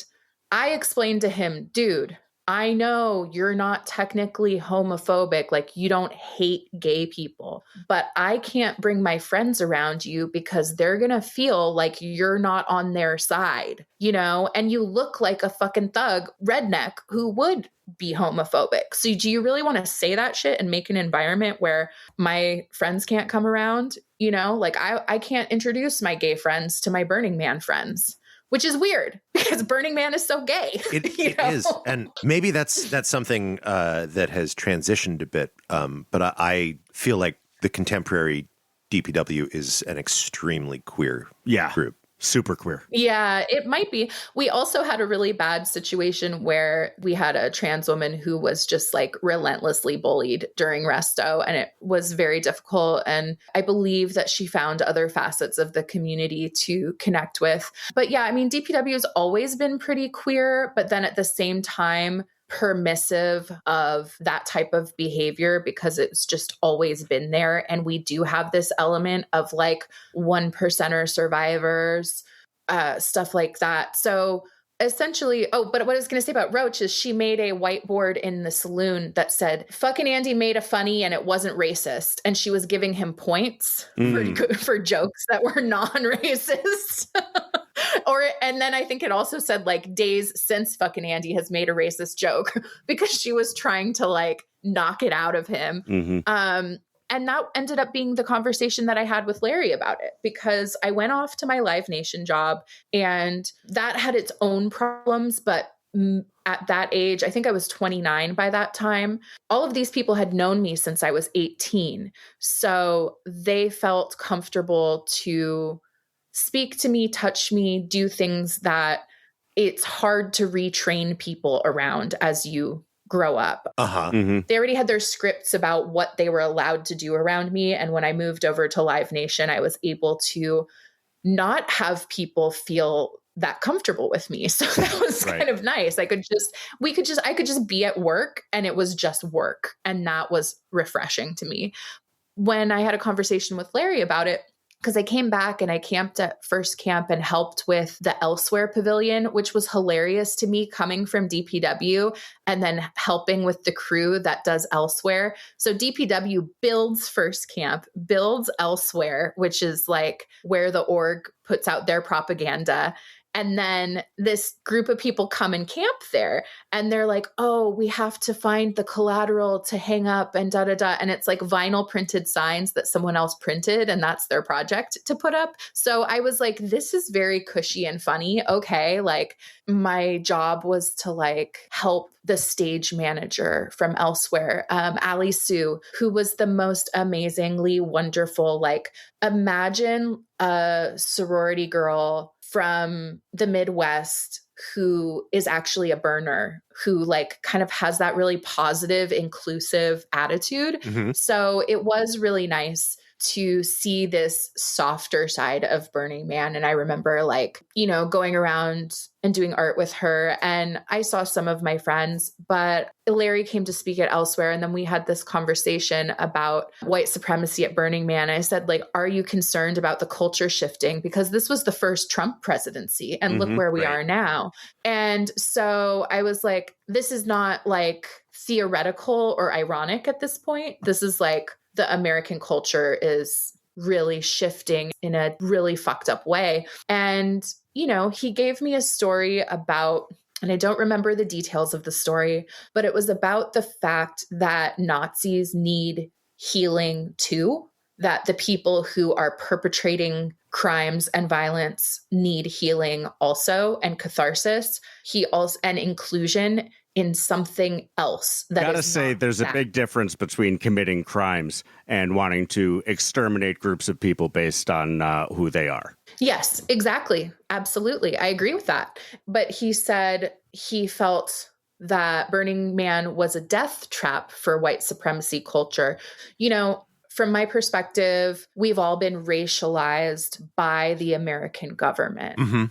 I explained to him, dude, I know you're not technically homophobic, like you don't hate gay people, but I can't bring my friends around you because they're going to feel like you're not on their side, you know, and you look like a fucking thug redneck who would be homophobic. So do you really want to say that shit and make an environment where my friends can't come around? You know, like I can't introduce my gay friends to my Burning Man friends. Which is weird because Burning Man is so gay. It is. And maybe that's something that has transitioned a bit. But I feel like the contemporary DPW is an extremely queer group. Super queer. Yeah, it might be. We also had a really bad situation where we had a trans woman who was just like relentlessly bullied during Resto, and it was very difficult. And I believe that she found other facets of the community to connect with. But yeah, I mean, DPW has always been pretty queer, but then at the same time, permissive of that type of behavior because it's just always been there. And we do have this element of like 1%er survivors, stuff like that. So essentially, but what I was going to say about Roach is she made a whiteboard in the saloon that said, fucking Andy made a funny and it wasn't racist. And she was giving him points for jokes that were non-racist. And then I think it also said like days since fucking Andy has made a racist joke because she was trying to like knock it out of him. And that ended up being the conversation that I had with Larry about it because I went off to my Live Nation job and that had its own problems. But at that age, I think I was 29 by that time, all of these people had known me since I was 18. So they felt comfortable to speak to me, touch me, do things that it's hard to retrain people around as you grow up. They already had their scripts about what they were allowed to do around me. And when I moved over to Live Nation, I was able to not have people feel that comfortable with me. So that was kind of nice. I could just be at work and it was just work. And that was refreshing to me. When I had a conversation with Larry about it, because I came back and I camped at first camp and helped with the Elsewhere Pavilion, which was hilarious to me coming from DPW and then helping with the crew that does Elsewhere. So DPW builds first camp, builds Elsewhere, which is like where the org puts out their propaganda. And then this group of people come and camp there and they're like, oh, we have to find the collateral to hang up and da-da-da. And it's like vinyl printed signs that someone else printed and that's their project to put up. So I was like, this is very cushy and funny. Okay. Like my job was to like help the stage manager from Elsewhere, Ali Sue, who was the most amazingly wonderful, like imagine a sorority girl from the Midwest who is actually a burner, who like kind of has that really positive, inclusive attitude. So it was really nice to see this softer side of Burning Man. And I remember like, you know, going around and doing art with her. And I saw some of my friends, but Larry came to speak at Elsewhere. And then we had this conversation about white supremacy at Burning Man. I said, like, are you concerned about the culture shifting? Because this was the first Trump presidency and look where we are now. And so I was like, this is not like theoretical or ironic at this point. This is like, the American culture is really shifting in a really fucked up way. And, you know, he gave me a story about, and I don't remember the details of the story, but it was about the fact that Nazis need healing too, that the people who are perpetrating crimes and violence need healing also and catharsis. And inclusion. in something else. That Gotta is say, not there's a that. big difference between committing crimes and wanting to exterminate groups of people based on who they are. Yes, exactly. Absolutely. I agree with that. But he said he felt that Burning Man was a death trap for white supremacy culture. You know, from my perspective, we've all been racialized by the American government.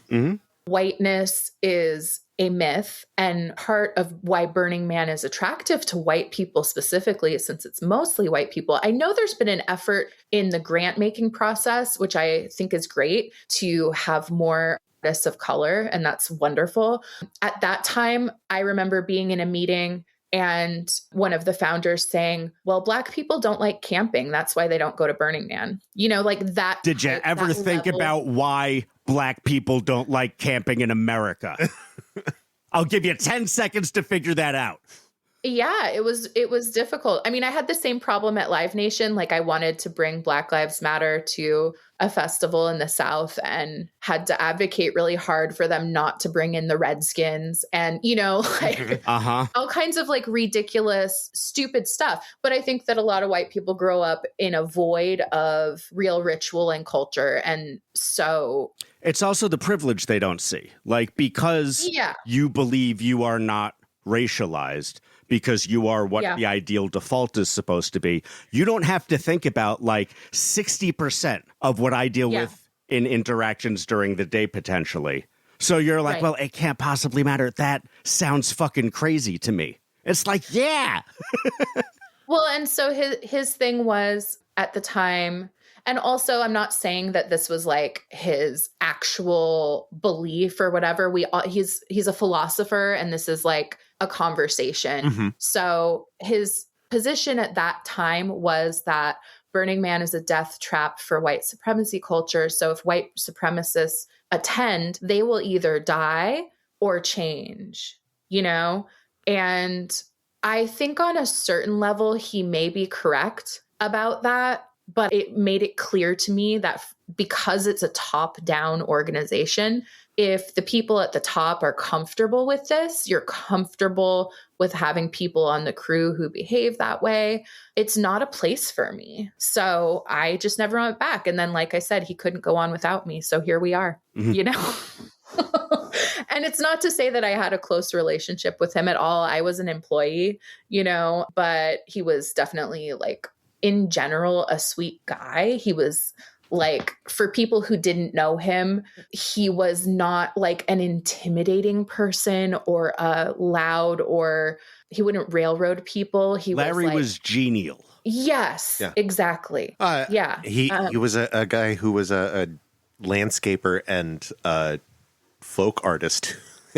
Whiteness is a myth, and part of why Burning Man is attractive to white people specifically, since it's mostly white people. I know there's been an effort in the grant making process, which I think is great, to have more artists of color, and that's wonderful. At that time, I remember being in a meeting and one of the founders saying, well, Black people don't like camping. That's why they don't go to Burning Man. You know, like that. Did you ever think about why Black people don't like camping in America? I'll give you 10 seconds to figure that out. Yeah, it was difficult. I mean, I had the same problem at Live Nation. Like, I wanted to bring Black Lives Matter to a festival in the South and had to advocate really hard for them not to bring in the Redskins and, you know, like all kinds of like ridiculous, stupid stuff. But I think that a lot of white people grow up in a void of real ritual and culture. And so it's also the privilege they don't see. Like, because you believe you are not racialized, because you are what the ideal default is supposed to be, you don't have to think about like 60% of what I deal with in interactions during the day potentially. So you're like, well, it can't possibly matter. That sounds fucking crazy to me. It's like, yeah. Well, and so his thing was at the time, and also I'm not saying that this was like his actual belief or whatever. He's a philosopher, and this is like a conversation. So his position at that time was that Burning Man is a death trap for white supremacy culture. So if white supremacists attend, they will either die or change, you know? And I think on a certain level, he may be correct about that, but it made it clear to me that because it's a top-down organization, if the people at the top are comfortable with this, you're comfortable with having people on the crew who behave that way, it's not a place for me. So I just never went back. And then, like I said, he couldn't go on without me. So here we are, you know? And it's not to say that I had a close relationship with him at all. I was an employee, you know, but he was definitely like, in general, a sweet guy. He was like, for people who didn't know him, he was not like an intimidating person or loud, or he wouldn't railroad people. Larry was genial. Yes, exactly. He was a guy who was a landscaper and folk artist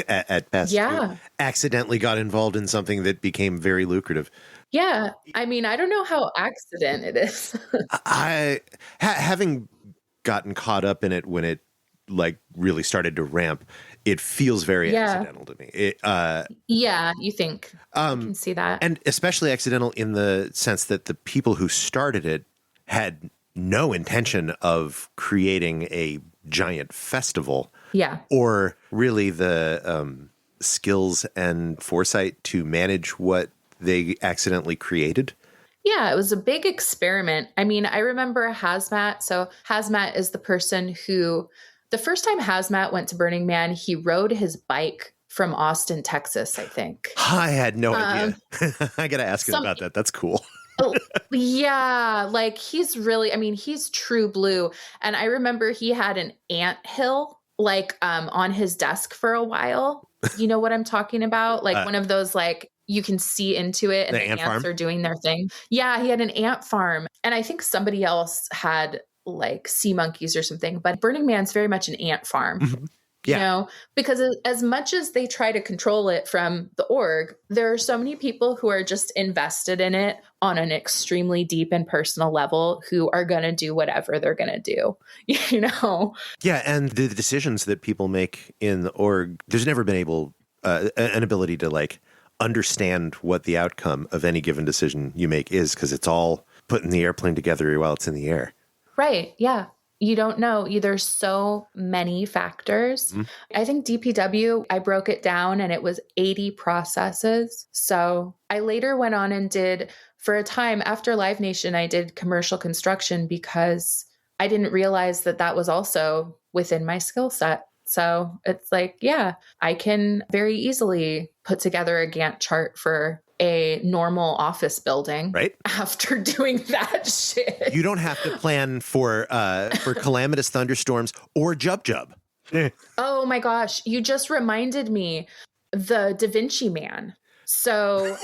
at best. Yeah. Accidentally got involved in something that became very lucrative. Yeah. I mean, I don't know how accident it is. Having gotten caught up in it when it like really started to ramp, it feels very accidental to me. You think. I can see that. And especially accidental in the sense that the people who started it had no intention of creating a giant festival. Yeah. Or really the skills and foresight to manage what they accidentally created. Yeah, it was a big experiment. I mean, I remember Hazmat. So Hazmat is the person who, the first time Hazmat went to Burning Man, he rode his bike from Austin, Texas, I think. I had no idea. I got to ask him about that. That's cool. Yeah, like he's really, I mean, he's true blue. And I remember he had an anthill like on his desk for a while. You know what I'm talking about? Like one of those, like, you can see into it and the ants farm are doing their thing. Yeah, he had an ant farm. And I think somebody else had like sea monkeys or something. But Burning Man's very much an ant farm. Mm-hmm. Yeah. You know, because as much as they try to control it from the org, there are so many people who are just invested in it on an extremely deep and personal level who are going to do whatever they're going to do, you know? Yeah. And the decisions that people make in the org, there's never been an ability to like understand what the outcome of any given decision you make is, because it's all putting the airplane together while it's in the air. Right. Yeah. You don't know. There's so many factors. Mm-hmm. I think DPW, I broke it down and it was 80 processes. So I later went on and did, for a time after Live Nation, I did commercial construction because I didn't realize that that was also within my skill set. So it's like, yeah, I can very easily put together a Gantt chart for a normal office building, right? After doing that shit. You don't have to plan for calamitous thunderstorms or jub. Oh my gosh, you just reminded me, the DaVinci Man. So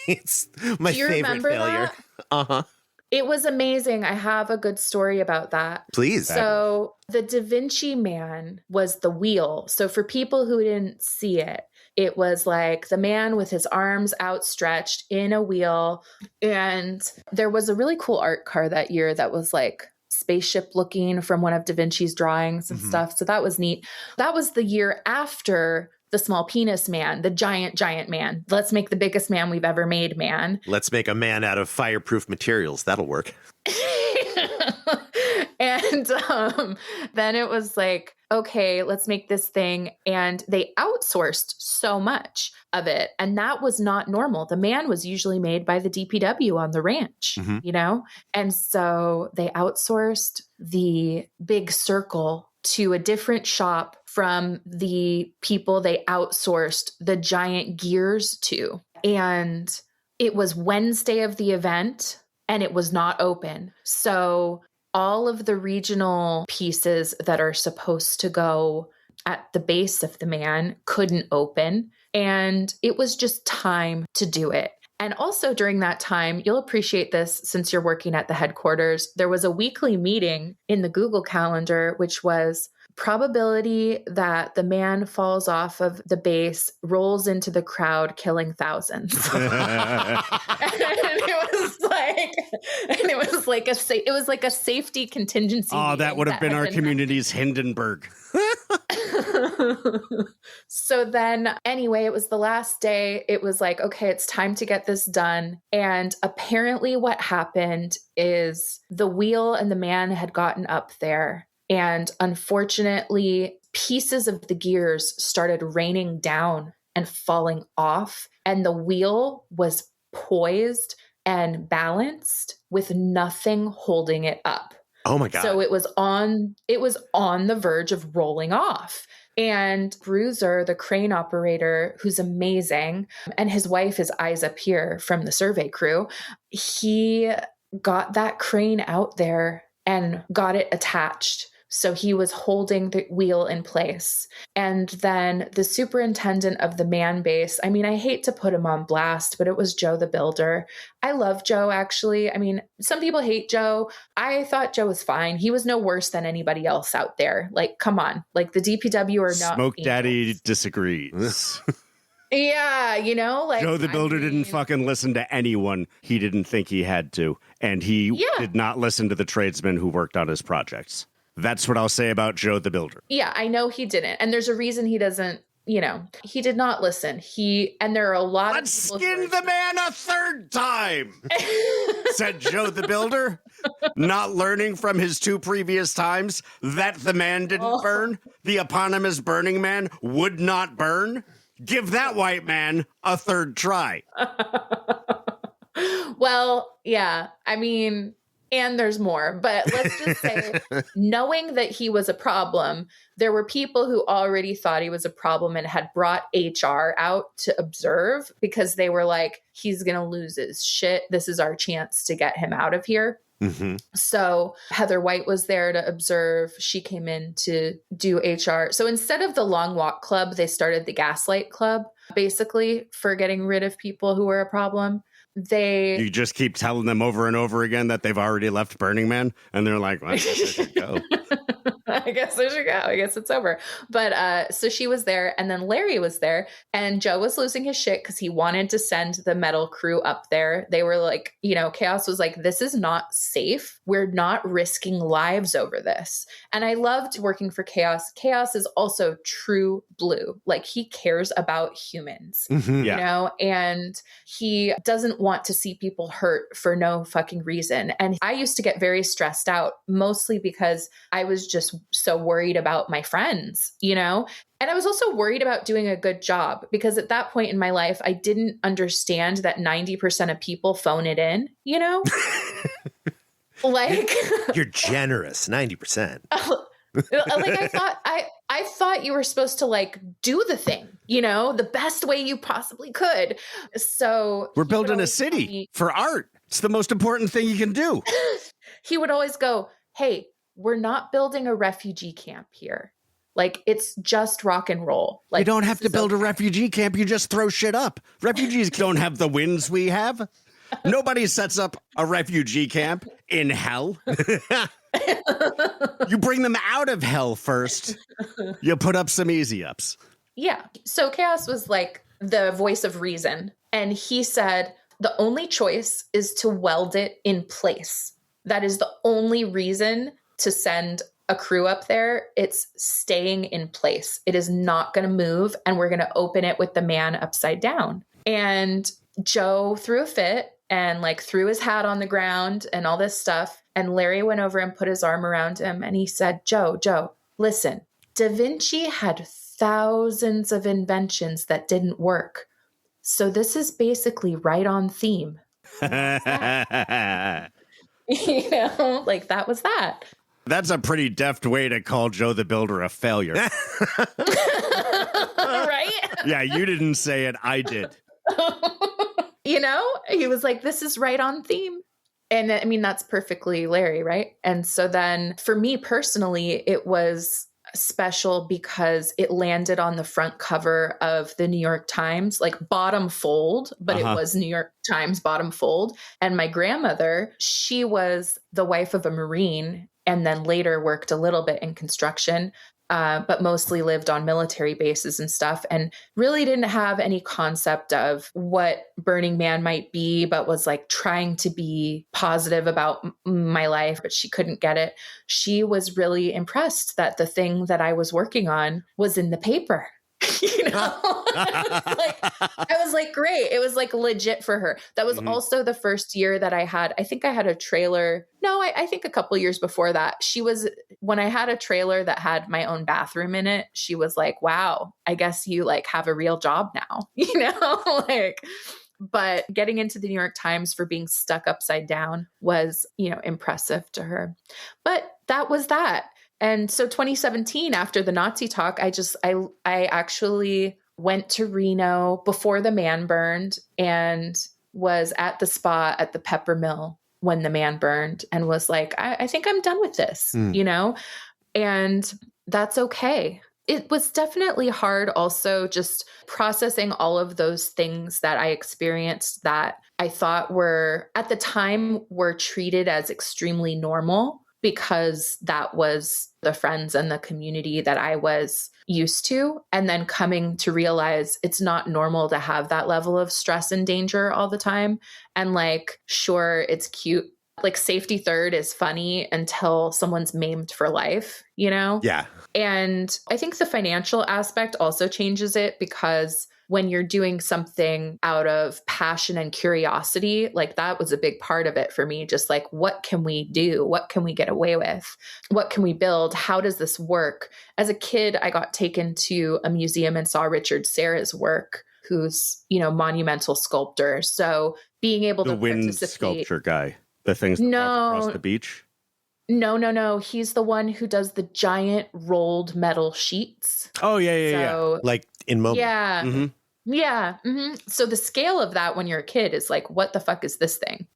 it's my do you favorite remember failure. That? It was amazing. I have a good story about that. Please. So the DaVinci Man was the wheel. So for people who didn't see it, it was like the man with his arms outstretched in a wheel. And there was a really cool art car that year that was like spaceship looking from one of Da Vinci's drawings and stuff. So that was neat. That was the year after the small penis man, the giant man. Let's make the biggest man we've ever made, man. Let's make a man out of fireproof materials. That'll work. And then it was like, okay, let's make this thing. And they outsourced so much of it. And that was not normal. The man was usually made by the DPW on the ranch, you know? And so they outsourced the big circle to a different shop from the people they outsourced the giant gears to. And it was Wednesday of the event and it was not open. So all of the regional pieces that are supposed to go at the base of the man couldn't open. And it was just time to do it. And also during that time, you'll appreciate this since you're working at the headquarters, there was a weekly meeting in the Google Calendar, which was probability that the man falls off of the base, rolls into the crowd, killing thousands. It was like a safety contingency. Oh, that would have been our community's Hindenburg. So then anyway, it was the last day. It was like, okay, it's time to get this done. And apparently what happened is the wheel and the man had gotten up there. And unfortunately, pieces of the gears started raining down and falling off. And the wheel was poised and balanced with nothing holding it up. Oh my God. So it was on the verge of rolling off. And Bruiser, the crane operator, who's amazing, and his wife is eyes up here from the survey crew, he got that crane out there and got it attached. So he was holding the wheel in place. And then the superintendent of the man base, I mean, I hate to put him on blast, but it was Joe the Builder. I love Joe, actually. I mean, some people hate Joe. I thought Joe was fine. He was no worse than anybody else out there. Like, come on. Like, the DPW are not. Smoke Daddy disagrees. Yeah, you know, like Joe the Builder didn't fucking listen to anyone he didn't think he had to. And he did not listen to the tradesmen who worked on his projects. That's what I'll say about Joe the Builder. Yeah, I know he didn't. And there's a reason he doesn't, you know, he did not listen. And there are a lot Let's of people. Let's skin the man a third time, said Joe the Builder, not learning from his two previous times that the man didn't burn. The eponymous Burning Man would not burn. Give that white man a third try. Well, yeah, I mean, and there's more, but let's just say, knowing that he was a problem, there were people who already thought he was a problem and had brought HR out to observe because they were like, he's going to lose his shit. This is our chance to get him out of here. Mm-hmm. So Heather White was there to observe. She came in to do HR. So instead of the Long Walk Club, they started the Gaslight Club, basically for getting rid of people who were a problem. You just keep telling them over and over again that they've already left Burning Man, and they're like, well, I guess I should go. I guess there should go. I guess it's over. But so she was there, and then Larry was there, and Joe was losing his shit because he wanted to send the metal crew up there. They were like, Chaos was like, this is not safe. We're not risking lives over this. And I loved working for Chaos. Chaos is also true blue. Like, he cares about humans, and he doesn't want to see people hurt for no fucking reason. And I used to get very stressed out, mostly because I was just so worried about my friends, And I was also worried about doing a good job, because at that point in my life, I didn't understand that 90% of people phone it in, Like, you're generous, 90%. Like, I thought you were supposed to like do the thing, the best way you possibly could. So we're building a city for art. It's the most important thing you can do. He would always go, hey, we're not building a refugee camp here. Like, it's just rock and roll. Like, you don't have to build a refugee camp. You just throw shit up. Refugees don't have the wins we have. Nobody sets up a refugee camp in hell. You bring them out of hell first. You put up some easy ups. Yeah. So Chaos was like the voice of reason. And he said, the only choice is to weld it in place. That is the only reason to send a crew up there. It's staying in place. It is not going to move. And we're going to open it with the man upside down. And Joe threw a fit and like threw his hat on the ground and all this stuff. And Larry went over and put his arm around him. And he said, Joe, listen, DaVinci had thousands of inventions that didn't work. So this is basically right on theme. Like, that was that. That's a pretty deft way to call Joe the Builder a failure. Right? Yeah, you didn't say it. I did. He was like, this is right on theme. And I mean, that's perfectly Larry, right? And so then for me personally, it was special because it landed on the front cover of the New York Times, like bottom fold, but it was New York Times bottom fold. And my grandmother, she was the wife of a Marine and then later worked a little bit in construction, but mostly lived on military bases and stuff, and really didn't have any concept of what Burning Man might be, but was like trying to be positive about my life, but she couldn't get it. She was really impressed that the thing that I was working on was in the paper. I was like, great. It was like legit for her. That was also the first year that I think I had a trailer. No, I think a couple years before that, when I had a trailer that had my own bathroom in it, she was like, wow, I guess you like have a real job now, but getting into the New York Times for being stuck upside down was, impressive to her. But that was that. And so 2017, after the Nazi talk, I actually went to Reno before the man burned and was at the spa at the pepper mill when the man burned and was like, I think I'm done with this, and that's okay. It was definitely hard also just processing all of those things that I experienced that I thought at the time were treated as extremely normal, because that was the friends and the community that I was used to. And then coming to realize it's not normal to have that level of stress and danger all the time. And like, sure, it's cute. Like, safety third is funny until someone's maimed for life, Yeah. And I think the financial aspect also changes it, because when you're doing something out of passion and curiosity, like that was a big part of it for me. Just like, what can we do? What can we get away with? What can we build? How does this work? As a kid, I got taken to a museum and saw Richard Serra's work, who's, monumental sculptor. So being able to wind participate. sculpture guy, the things that walk across the beach. No. He's the one who does the giant rolled metal sheets. Oh, yeah. Like in MoMA. Yeah. Mm-hmm. Yeah. So the scale of that when you're a kid is like, what the fuck is this thing?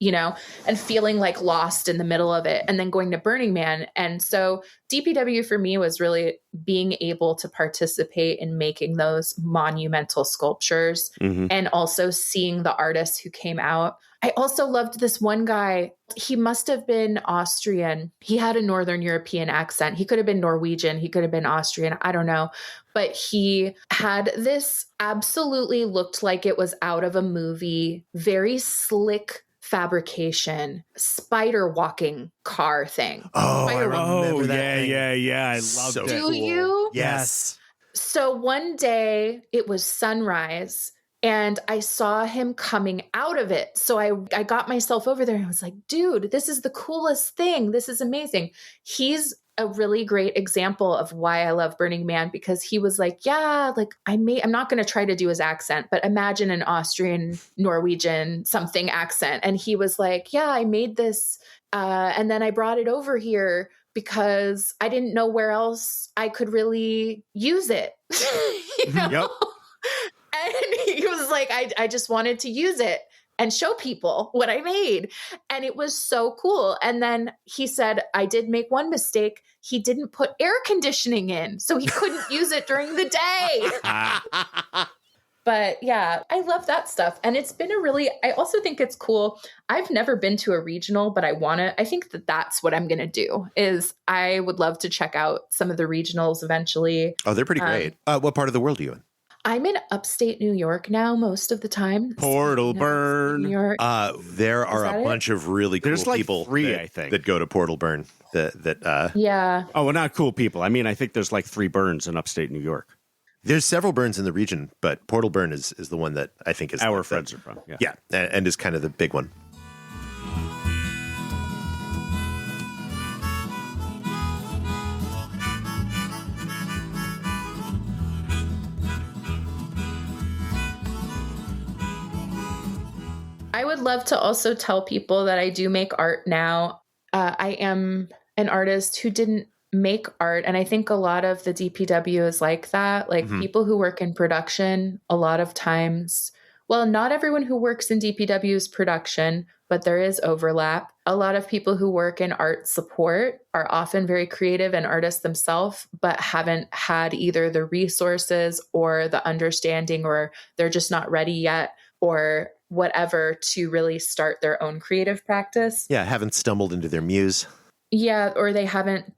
And feeling like lost in the middle of it and then going to Burning Man. And so DPW for me was really being able to participate in making those monumental sculptures and also seeing the artists who came out. I also loved this one guy. He must have been Austrian. He had a Northern European accent. He could have been Norwegian. He could have been Austrian. I don't know. But he had this absolutely looked like it was out of a movie, very slick fabrication, spider walking car thing. Oh, Spider remember that thing. Yeah. I loved it. Do you? Yes. So one day it was sunrise and I saw him coming out of it. So I got myself over there and I was like, dude, this is the coolest thing. This is amazing. He's a really great example of why I love Burning Man, because he was like, yeah, like I'm not going to try to do his accent, but imagine an Austrian, Norwegian, something accent. And he was like, yeah, I made this. And then I brought it over here because I didn't know where else I could really use it. Yep. And he was like, I just wanted to use it and show people what I made. And it was so cool. And then he said, I did make one mistake. He didn't put air conditioning in, so he couldn't use it during the day. But yeah, I love that stuff. And it's been I also think it's cool. I've never been to a regional, but I think that that's what I'm going to do is I would love to check out some of the regionals eventually. Oh, they're pretty great. What part of the world are you in? I'm in upstate New York now most of the time. Portal Burn. New York. There are a bunch of really cool There's like people 3, I think, that go to Portal Burn. Yeah. Oh, well, not cool people. I mean, I think there's like 3 burns in upstate New York. There's several burns in the region, but Portal Burn is the one that I think is our friends are from. Yeah, and is kind of the big one. I would love to also tell people that I do make art now. I am an artist who didn't make art. And I think a lot of the DPW is like that. Like people who work in production, a lot of times, well, not everyone who works in DPW is production, but there is overlap. A lot of people who work in art support are often very creative and artists themselves, but haven't had either the resources or the understanding, or they're just not ready yet, or whatever, to really start their own creative practice. Yeah, haven't stumbled into their muse. Yeah, or they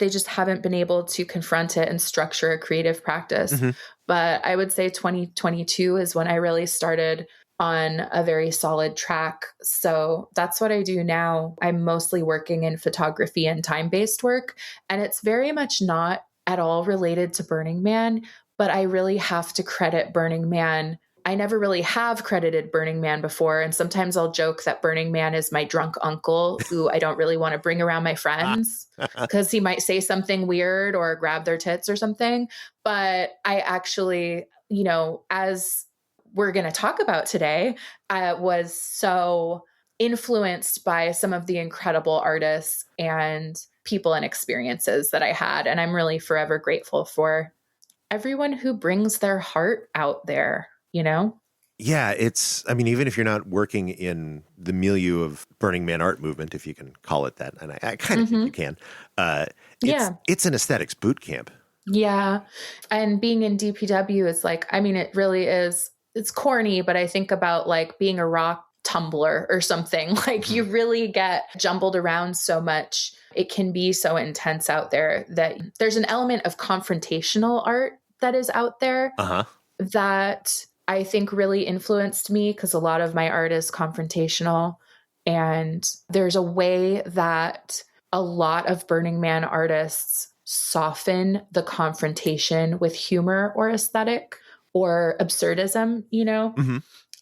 just haven't been able to confront it and structure a creative practice. But I would say 2022 is when I really started on a very solid track. So that's what I do now. I'm mostly working in photography and time-based work, and it's very much not at all related to Burning Man, but I really have to credit Burning Man. I never really have credited Burning Man before. And sometimes I'll joke that Burning Man is my drunk uncle who I don't really want to bring around my friends because he might say something weird or grab their tits or something. But I actually, as we're going to talk about today, I was so influenced by some of the incredible artists and people and experiences that I had. And I'm really forever grateful for everyone who brings their heart out there. Yeah, even if you're not working in the milieu of Burning Man art movement, if you can call it that, and I kind of think you can, it's an aesthetics boot camp. Yeah. And being in DPW is it really is, it's corny, but I think about like being a rock tumbler or something. Like you really get jumbled around so much. It can be so intense out there that there's an element of confrontational art that is out there that I think really influenced me, because a lot of my art is confrontational. And there's a way that a lot of Burning Man artists soften the confrontation with humor or aesthetic or absurdism,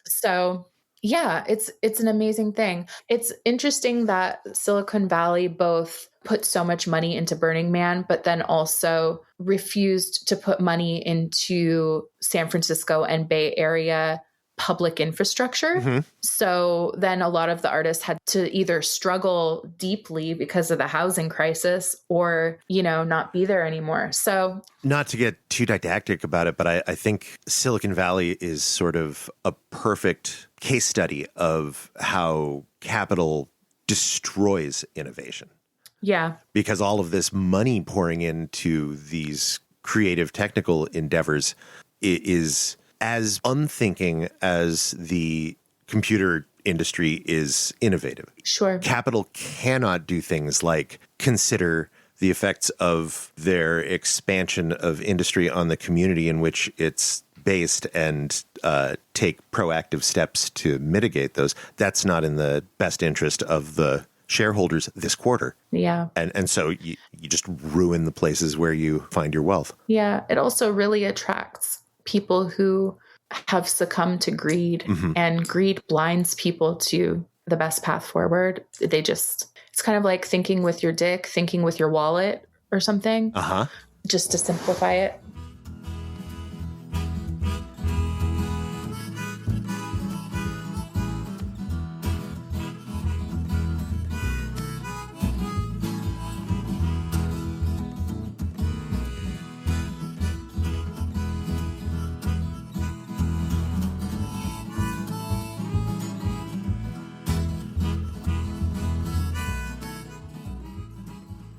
So yeah, it's an amazing thing. It's interesting that Silicon Valley both put so much money into Burning Man, but then also refused to put money into San Francisco and Bay Area public infrastructure. So then a lot of the artists had to either struggle deeply because of the housing crisis or, not be there anymore. So not to get too didactic about it, but I think Silicon Valley is sort of a perfect case study of how capital destroys innovation. Yeah. Because all of this money pouring into these creative technical endeavors is as unthinking as the computer industry is innovative. Sure. Capital cannot do things like consider the effects of their expansion of industry on the community in which it's based and take proactive steps to mitigate those. That's not in the best interest of the shareholders this quarter. Yeah. And so you just ruin the places where you find your wealth. Yeah. It also really attracts people who have succumbed to greed, and greed blinds people to the best path forward. It's kind of like thinking with your dick, thinking with your wallet or something. Just to simplify it.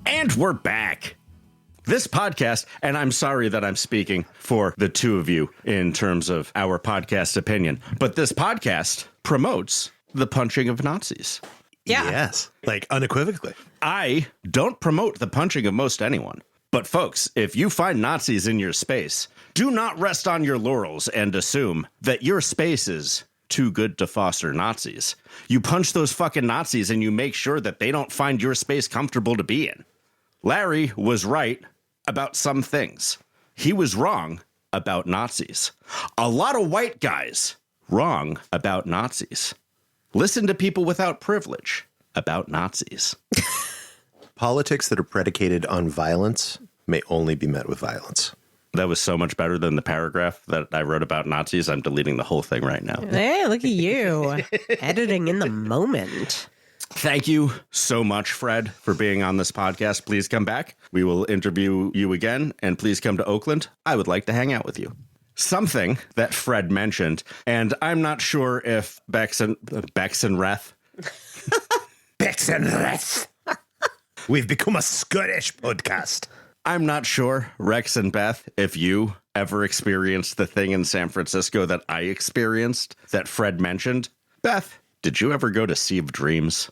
And we're back. This podcast, and I'm sorry that I'm speaking for the two of you in terms of our podcast opinion, but this podcast promotes the punching of Nazis. Yeah. Yes. Like unequivocally. I don't promote the punching of most anyone. But folks, if you find Nazis in your space, do not rest on your laurels and assume that your space is too good to foster Nazis. You punch those fucking Nazis and you make sure that they don't find your space comfortable to be in. Larry was right about some things. He was wrong about Nazis. A lot of white guys wrong about Nazis. Listen to people without privilege about Nazis. Politics that are predicated on violence may only be met with violence. That was so much better than the paragraph that I wrote about Nazis. I'm deleting the whole thing right now. Hey, look at you. Editing in the moment. Thank you so much, Fred, for being on this podcast. Please come back. We will interview you again, and please come to Oakland. I would like to hang out with you. Something that Fred mentioned, and I'm not sure if Bex and Reth. Bex and Reth. We've become a Scottish podcast. I'm not sure, Rex and Beth, if you ever experienced the thing in San Francisco that I experienced that Fred mentioned. Beth, did you ever go to Sea of Dreams?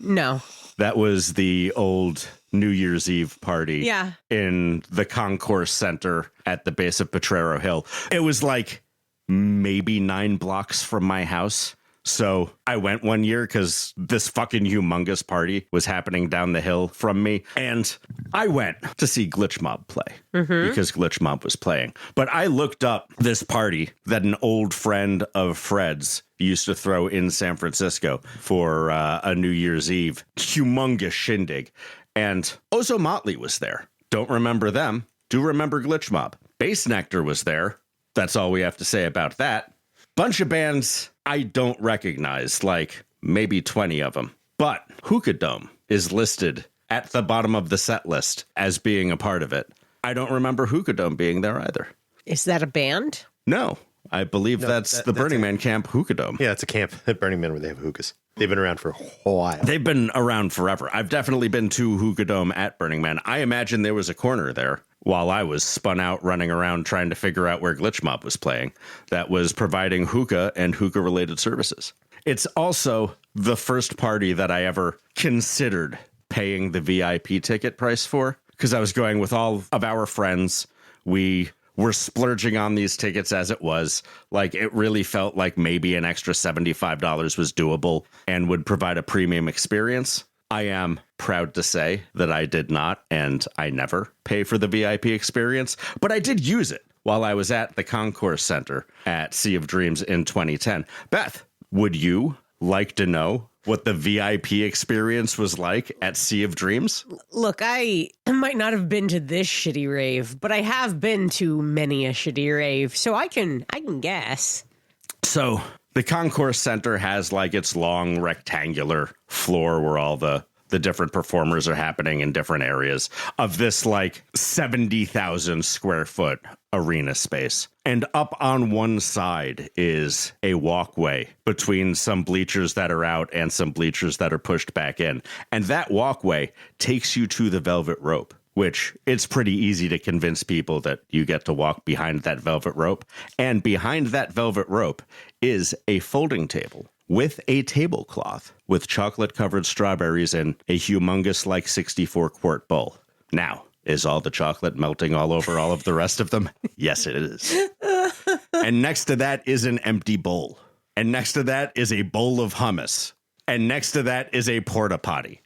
No. That was the old New Year's Eve party in the Concourse Center at the base of Potrero Hill. It was like maybe 9 blocks from my house. So I went one year because this fucking humongous party was happening down the hill from me. And I went to see Glitch Mob play because Glitch Mob was playing. But I looked up this party that an old friend of Fred's used to throw in San Francisco for a New Year's Eve humongous shindig. And Ozo Motley was there. Don't remember them. Do remember Glitch Mob. Bass Nectar was there. That's all we have to say about that. Bunch of bands I don't recognize, like maybe 20 of them. But Hookah Dome is listed at the bottom of the set list as being a part of it. I don't remember Hookah Dome being there either. Is that a band? No, I believe that's the Burning Man camp Hookah Dome. Yeah, it's a camp at Burning Man where they have hookahs. They've been around for a while. They've been around forever. I've definitely been to Hookah Dome at Burning Man. I imagine there was a corner there while I was spun out running around trying to figure out where Glitch Mob was playing that was providing hookah and hookah-related services. It's also the first party that I ever considered paying the VIP ticket price for because I was going with all of our friends. We were splurging on these tickets as it was. Like, it really felt like maybe an extra $75 was doable and would provide a premium experience. I am proud to say that I did not, and I never pay for the VIP experience, but I did use it while I was at the Concourse Center at Sea of Dreams in 2010. Beth, would you like to know what the VIP experience was like at Sea of Dreams? Look, I might not have been to this shitty rave, but I have been to many a shitty rave, so I can guess. So the concourse center has like its long rectangular floor where all the different performers are happening in different areas of this like 70,000 square foot arena space. And up on one side is a walkway between some bleachers that are out and some bleachers that are pushed back in. And that walkway takes you to the velvet rope, which it's pretty easy to convince people that you get to walk behind that velvet rope. And behind that velvet rope is a folding table with a tablecloth with chocolate-covered strawberries in a humongous, like, 64-quart bowl. Now, is all the chocolate melting all over all of the rest of them? Yes, it is. And next to that is an empty bowl. And next to that is a bowl of hummus. And next to that is a porta potty.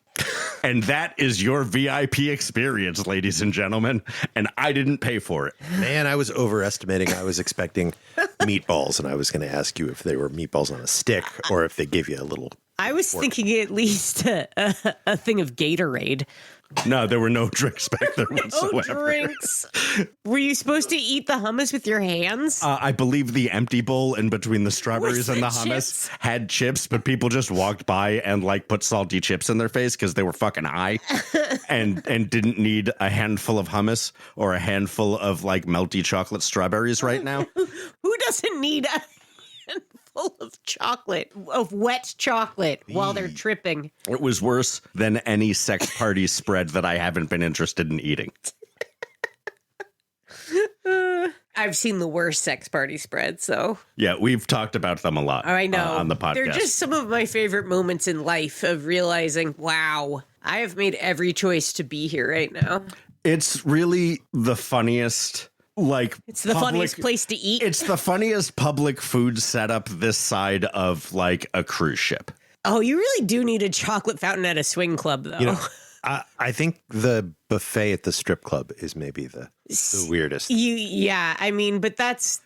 And that is your VIP experience, ladies and gentlemen. And I didn't pay for it. Man, I was overestimating. I was expecting meatballs, and I was going to ask you if they were meatballs on a stick or if they gave you a little... I was thinking at least a thing of Gatorade. No, there were no drinks back there whatsoever. No drinks. Were you supposed to eat the hummus with your hands? I believe the empty bowl in between the strawberries and the hummus chips? had chips, but people just walked by and like put salty chips in their face because they were fucking high and didn't need a handful of hummus or a handful of like melty chocolate strawberries right now. Who doesn't need a handful of chocolate, of wet chocolate while they're tripping? It was worse than any sex party spread that I haven't been interested in eating. I've seen the worst sex party spread, so. Yeah, we've talked about them a lot. I know. On the podcast. They're just some of my favorite moments in life of realizing, wow, I have made every choice to be here right now. It's really the funniest, like... It's the funniest place to eat. It's the funniest public food setup this side of, like, a cruise ship. Oh, you really do need a chocolate fountain at a swing club, though. You know, I think the buffet at the strip club is maybe the weirdest. Yeah, I mean, but that's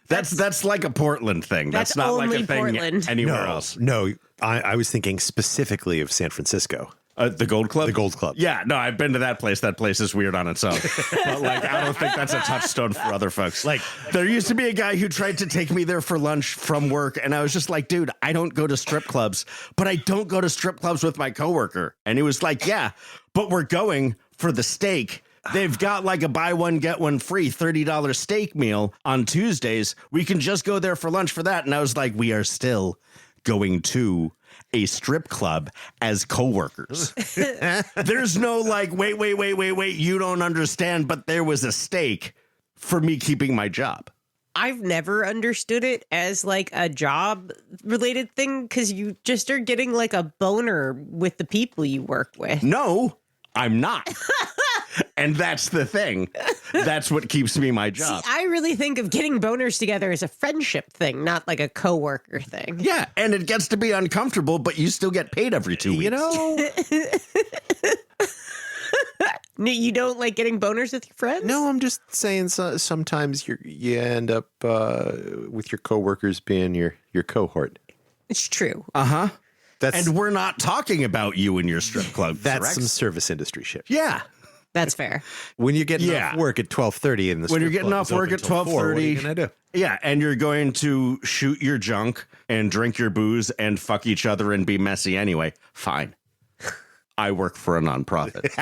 like a Portland thing. That's not like a thing Portland. Anywhere else. No, I was thinking specifically of San Francisco. The Gold Club? The Gold Club. Yeah, no, I've been to that place. That place is weird on its own. But, like, I don't think that's a touchstone for other folks. Like, there used to be a guy who tried to take me there for lunch from work, and I was just like, dude, I don't go to strip clubs, but I don't go to strip clubs with my coworker. And he was like, yeah, but we're going for the steak. They've got like a buy one, get one free $30 steak meal on Tuesdays. We can just go there for lunch for that. And I was like, we are still going to a strip club as coworkers. There's no like, wait, you don't understand, but there was a stake for me keeping my job. I've never understood it as like a job related thing because you just are getting like a boner with the people you work with. No, I'm not. And that's the thing. That's what keeps me my job. See, I really think of getting boners together as a friendship thing, not like a coworker thing. Yeah, and it gets to be uncomfortable, but you still get paid every 2 weeks. You know? You don't like getting boners with your friends? No, I'm just saying sometimes you end up with your coworkers being your cohort. It's true. Uh-huh. And we're not talking about you and your strip club. That's Rex. some service industry shit. Yeah. That's fair. When you're getting off work at 12:30 and when you're getting off work at 12:30, what are you gonna do? Yeah, and you're going to shoot your junk and drink your booze and fuck each other and be messy anyway. Fine. I work for a nonprofit.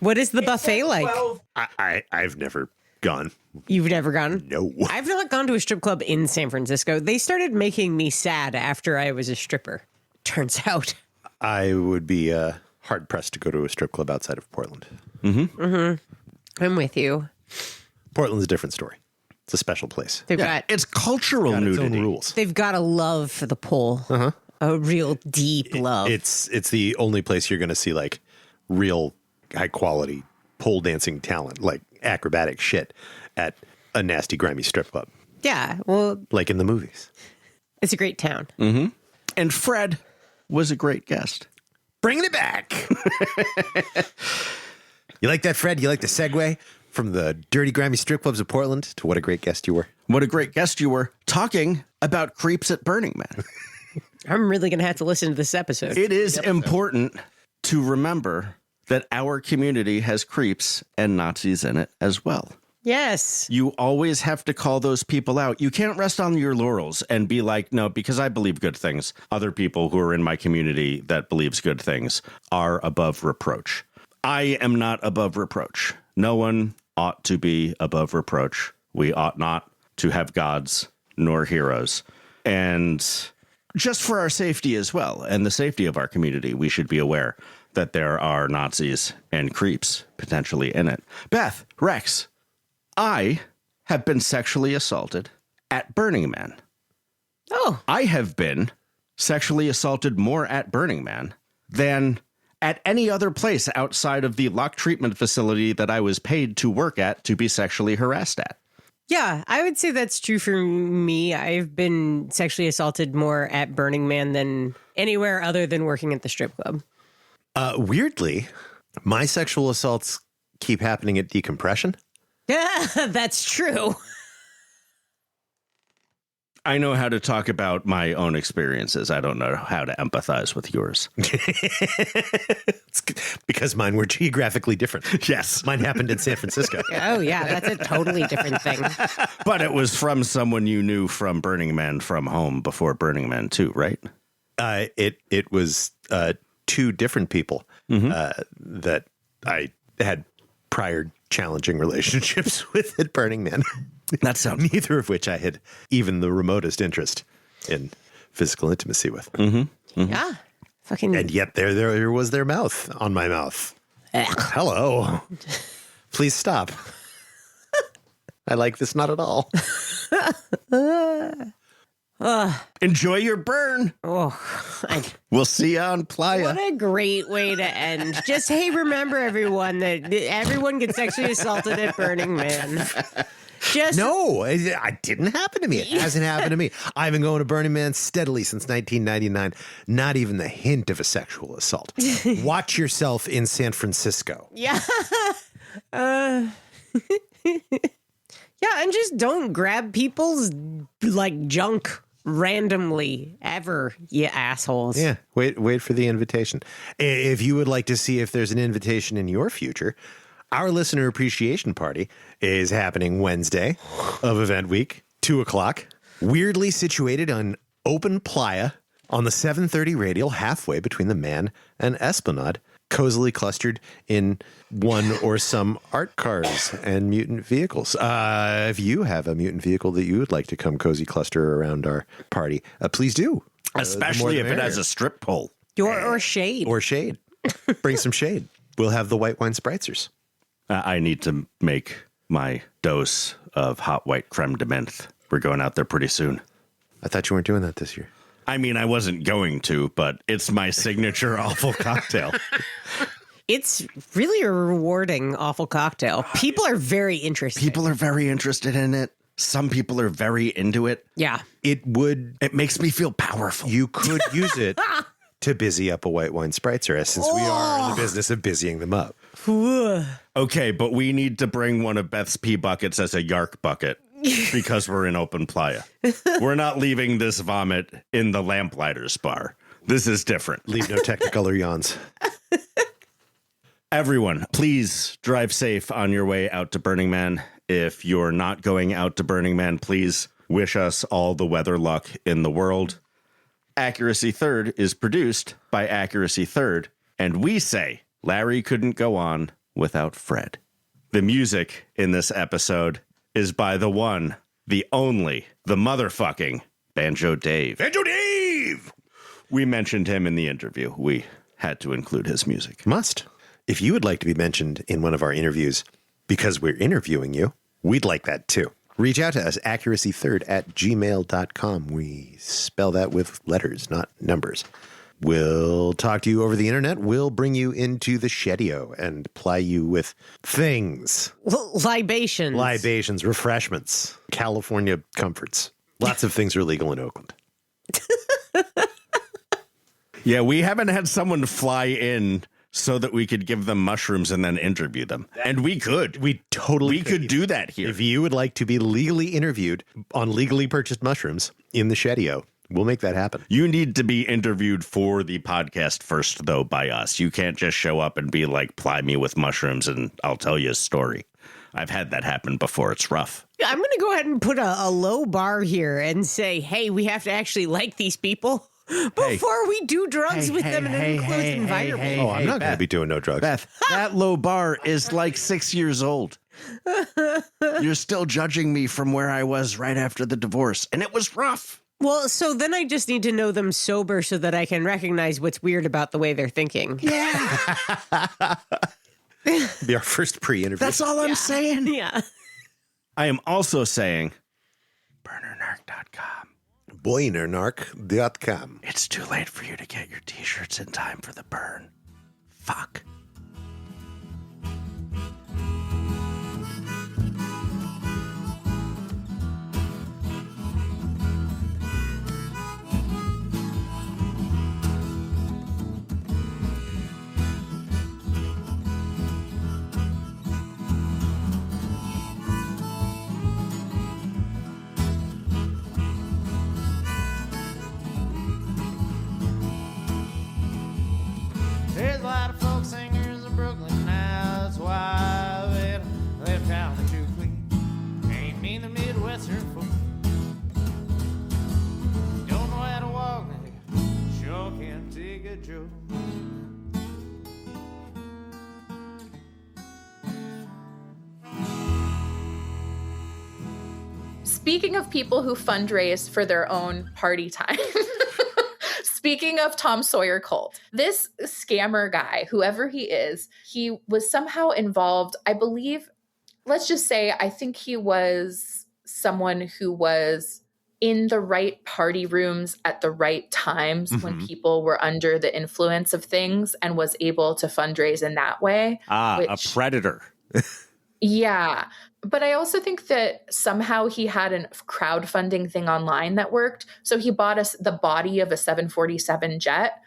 What is the buffet like? I've never gone. You've never gone? No. I've not gone to a strip club in San Francisco. They started making me sad after I was a stripper. Turns out. I would be hard pressed to go to a strip club outside of Portland. Mm-hmm. Mm-hmm. I'm with you. Portland's a different story. It's a special place. It's cultural nudity. Its own rules. They've got a love for the pole. Uh-huh. A real deep love. It's the only place you're going to see like real high quality pole dancing talent, like acrobatic shit at a nasty grimy strip club. Yeah, well, like in the movies. It's a great town. Mm-hmm. And Fred was a great guest. Bringing it back. You like that, Fred? You like the segue from the dirty, grimy strip clubs of Portland to what a great guest you were? What a great guest you were, talking about creeps at Burning Man. I'm really going to have to listen to this episode. It is important to remember that our community has creeps and Nazis in it as well. Yes. You always have to call those people out. You can't rest on your laurels and be like, no, because I believe good things. Other people who are in my community that believes good things are above reproach. I am not above reproach. No one ought to be above reproach. We ought not to have gods nor heroes. And just for our safety as well, and the safety of our community, we should be aware that there are Nazis and creeps potentially in it. Beth, Rex, I have been sexually assaulted at Burning Man. Oh. I have been sexually assaulted more at Burning Man than at any other place outside of the lock treatment facility that I was paid to work at to be sexually harassed at. Yeah, I would say that's true for me. I've been sexually assaulted more at Burning Man than anywhere other than working at the strip club. Weirdly, my sexual assaults keep happening at decompression. Yeah, that's true. I know how to talk about my own experiences. I don't know how to empathize with yours. It's because mine were geographically different. Yes. Mine happened in San Francisco. Oh, yeah, that's a totally different thing. But it was from someone you knew from Burning Man from home before Burning Man 2, right? It was two different people that I had prior challenging relationships with at Burning Man. That sounds... Neither of which I had even the remotest interest in physical intimacy with. Yeah. Fucking... And yet there was their mouth on my mouth. Hello. Please stop. I like this not at all. Enjoy your burn. We'll see you on Playa. What a great way to end. Just, hey, remember, everyone, that everyone gets sexually assaulted at Burning Man. No, it didn't happen to me. It hasn't happened to me. I've been going to Burning Man steadily since 1999. Not even the hint of a sexual assault. Watch yourself in San Francisco. Yeah. Yeah, and just don't grab people's, like, junk randomly ever, you assholes. Yeah, wait for the invitation. If you would like to see if there's an invitation in your future, our listener appreciation party is happening Wednesday of event week, 2:00. Weirdly situated on open playa on the 730 radial, halfway between the Man and Esplanade, cozily clustered in one or some art cars and mutant vehicles. If you have a mutant vehicle that you would like to come cozy cluster around our party, please do. Especially if it has a strip pole. Or shade. Or shade. Bring some shade. We'll have the white wine spritzers. I need to make my dose of hot white creme de menthe. We're going out there pretty soon. I thought you weren't doing that this year. I mean, I wasn't going to, but it's my signature awful cocktail. It's really a rewarding awful cocktail. People are very interested. People are very interested in it. Some people are very into it. Yeah. It makes me feel powerful. You could use it to busy up a white wine spritzer, since we are in the business of busying them up. Okay, but we need to bring one of Beth's pee buckets as a yark bucket because we're in open playa. We're not leaving this vomit in the Lamplighters bar. This is different. Leave no Technicolor yawns. Everyone, please drive safe on your way out to Burning Man. If you're not going out to Burning Man, please wish us all the weather luck in the world. Accuracy Third is produced by Accuracy Third, and we say Larry couldn't go on without Fred. The music in this episode is by the one, the only, the motherfucking Banjo Dave. Banjo Dave! We mentioned him in the interview. We had to include his music. Must. If you would like to be mentioned in one of our interviews because we're interviewing you, we'd like that too. Reach out to us, accuracythird@gmail.com. We spell that with letters, not numbers. We'll talk to you over the internet. We'll bring you into the shedio and ply you with things. Libations. Libations, refreshments, California comforts. Lots of things are legal in Oakland. Yeah, we haven't had someone fly in so that we could give them mushrooms and then interview them. And we could. We could do that here. If you would like to be legally interviewed on legally purchased mushrooms in the shedio, we'll make that happen. You need to be interviewed for the podcast first, though, by us. You can't just show up and be like, ply me with mushrooms and I'll tell you a story. I've had that happen before. It's rough. I'm going to go ahead and put a low bar here and say, hey, we have to actually like these people before we do drugs with them in an enclosed environment. I'm not going to be doing no drugs. Beth, that low bar is like 6 years old. You're still judging me from where I was right after the divorce, and it was rough. Well, so then I just need to know them sober so that I can recognize what's weird about the way they're thinking. Yeah. Be our first pre-interview. That's all I'm saying. Yeah. I am also saying burnernarc.com. Boinernarc.com. It's too late for you to get your t-shirts in time for the burn. Fuck. There's a lot of folk singers in Brooklyn now. That's why they left town too quick. Ain't mean the Midwestern folk. Don't know how to walk, they sure can take a joke. Speaking of people who fundraise for their own party time. Speaking of Tom Sawyer cult, this scammer guy, whoever he is, he was somehow involved, I believe, let's just say, I think he was someone who was in the right party rooms at the right times when people were under the influence of things and was able to fundraise in that way. A predator. Yeah. But I also think that somehow he had a crowdfunding thing online that worked. So he bought us the body of a 747 jet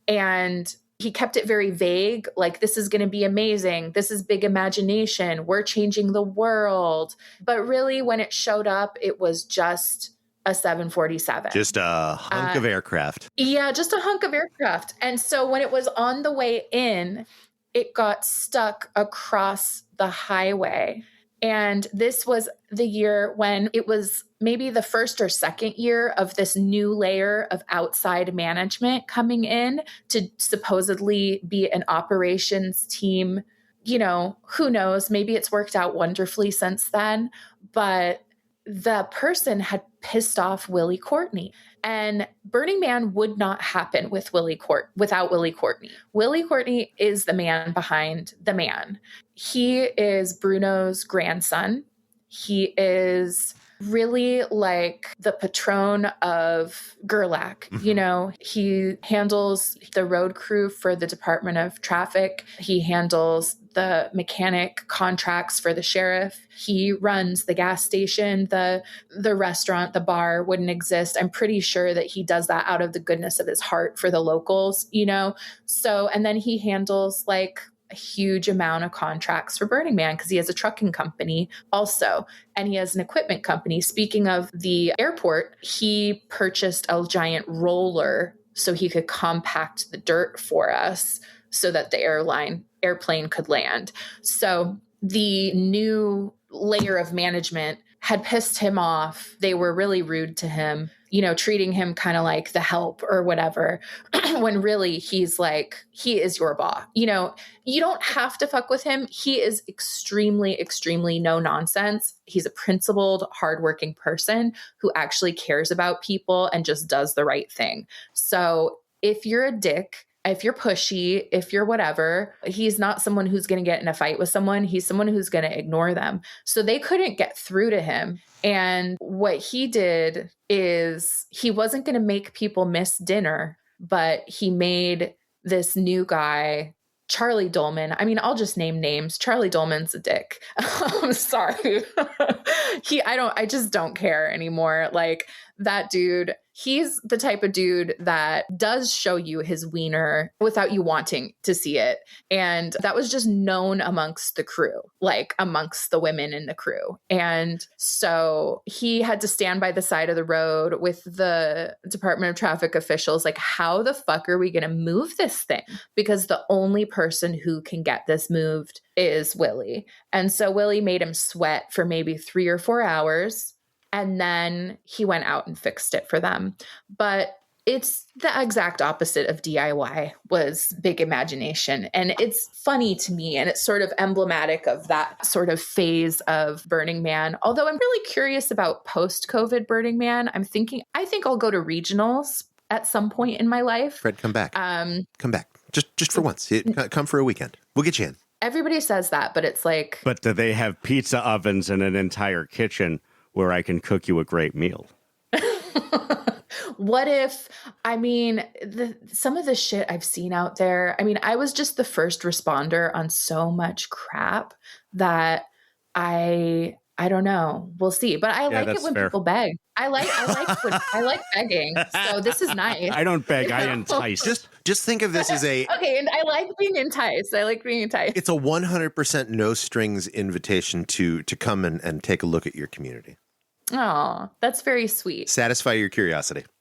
and he kept it very vague. Like, this is going to be amazing. This is big imagination. We're changing the world. But really, when it showed up, it was just a 747. Just a hunk of aircraft. Yeah, just a hunk of aircraft. And so when it was on the way in, it got stuck across the highway. And this was the year when it was maybe the first or second year of this new layer of outside management coming in to supposedly be an operations team. You know, who knows? Maybe it's worked out wonderfully since then. But the person had pissed off Willie Courtney. And Burning Man would not happen without Willie Courtney. Willie Courtney is the man behind the man. He is Bruno's grandson. He is really like the patron of Gerlach. You know, he handles the road crew for the Department of Traffic. He handles the mechanic contracts for the sheriff. He runs the gas station, the restaurant, the bar wouldn't exist. I'm pretty sure that he does that out of the goodness of his heart for the locals, you know? So, and then he handles like a huge amount of contracts for Burning Man because he has a trucking company also, and he has an equipment company. Speaking of the airport, he purchased a giant roller so he could compact the dirt for us so that the airplane could land. So the new layer of management had pissed him off. They were really rude to him, you know, treating him kind of like the help or whatever, when really he's like, he is your boss. You know, you don't have to fuck with him. He is extremely, extremely no nonsense. He's a principled, hardworking person who actually cares about people and just does the right thing. So if you're a dick, if you're pushy, if you're whatever, he's not someone who's going to get in a fight with someone. He's someone who's going to ignore them. So they couldn't get through to him. And what he did is he wasn't going to make people miss dinner, but he made this new guy, Charlie Dolman. I mean, I'll just name names. Charlie Dolman's a dick. I'm sorry. I just don't care anymore. Like, that dude, he's the type of dude that does show you his wiener without you wanting to see it. And that was just known amongst the crew, like amongst the women in the crew. And so he had to stand by the side of the road with the Department of Traffic officials, like, how the fuck are we going to move this thing? Because the only person who can get this moved is Willie. And so Willie made him sweat for maybe 3 or 4 hours. And then he went out and fixed it for them. But it's the exact opposite of DIY, was big imagination. And it's funny to me, and it's sort of emblematic of that sort of phase of Burning Man. Although I'm really curious about post-COVID Burning Man. I think I'll go to regionals at some point in my life. Fred, come back. Come back. Just for once. Come for a weekend. We'll get you in. Everybody says that, but it's like... But do they have pizza ovens and an entire kitchen where I can cook you a great meal? What if, I mean, some of the shit I've seen out there, I mean, I was just the first responder on so much crap that I don't know. We'll see. But I like it when people beg. I like begging. So this is nice. I don't beg. I entice. Just think of this as a... Okay, and I like being enticed. It's a 100% no strings invitation to come and take a look at your community. Oh, that's very sweet. Satisfy your curiosity.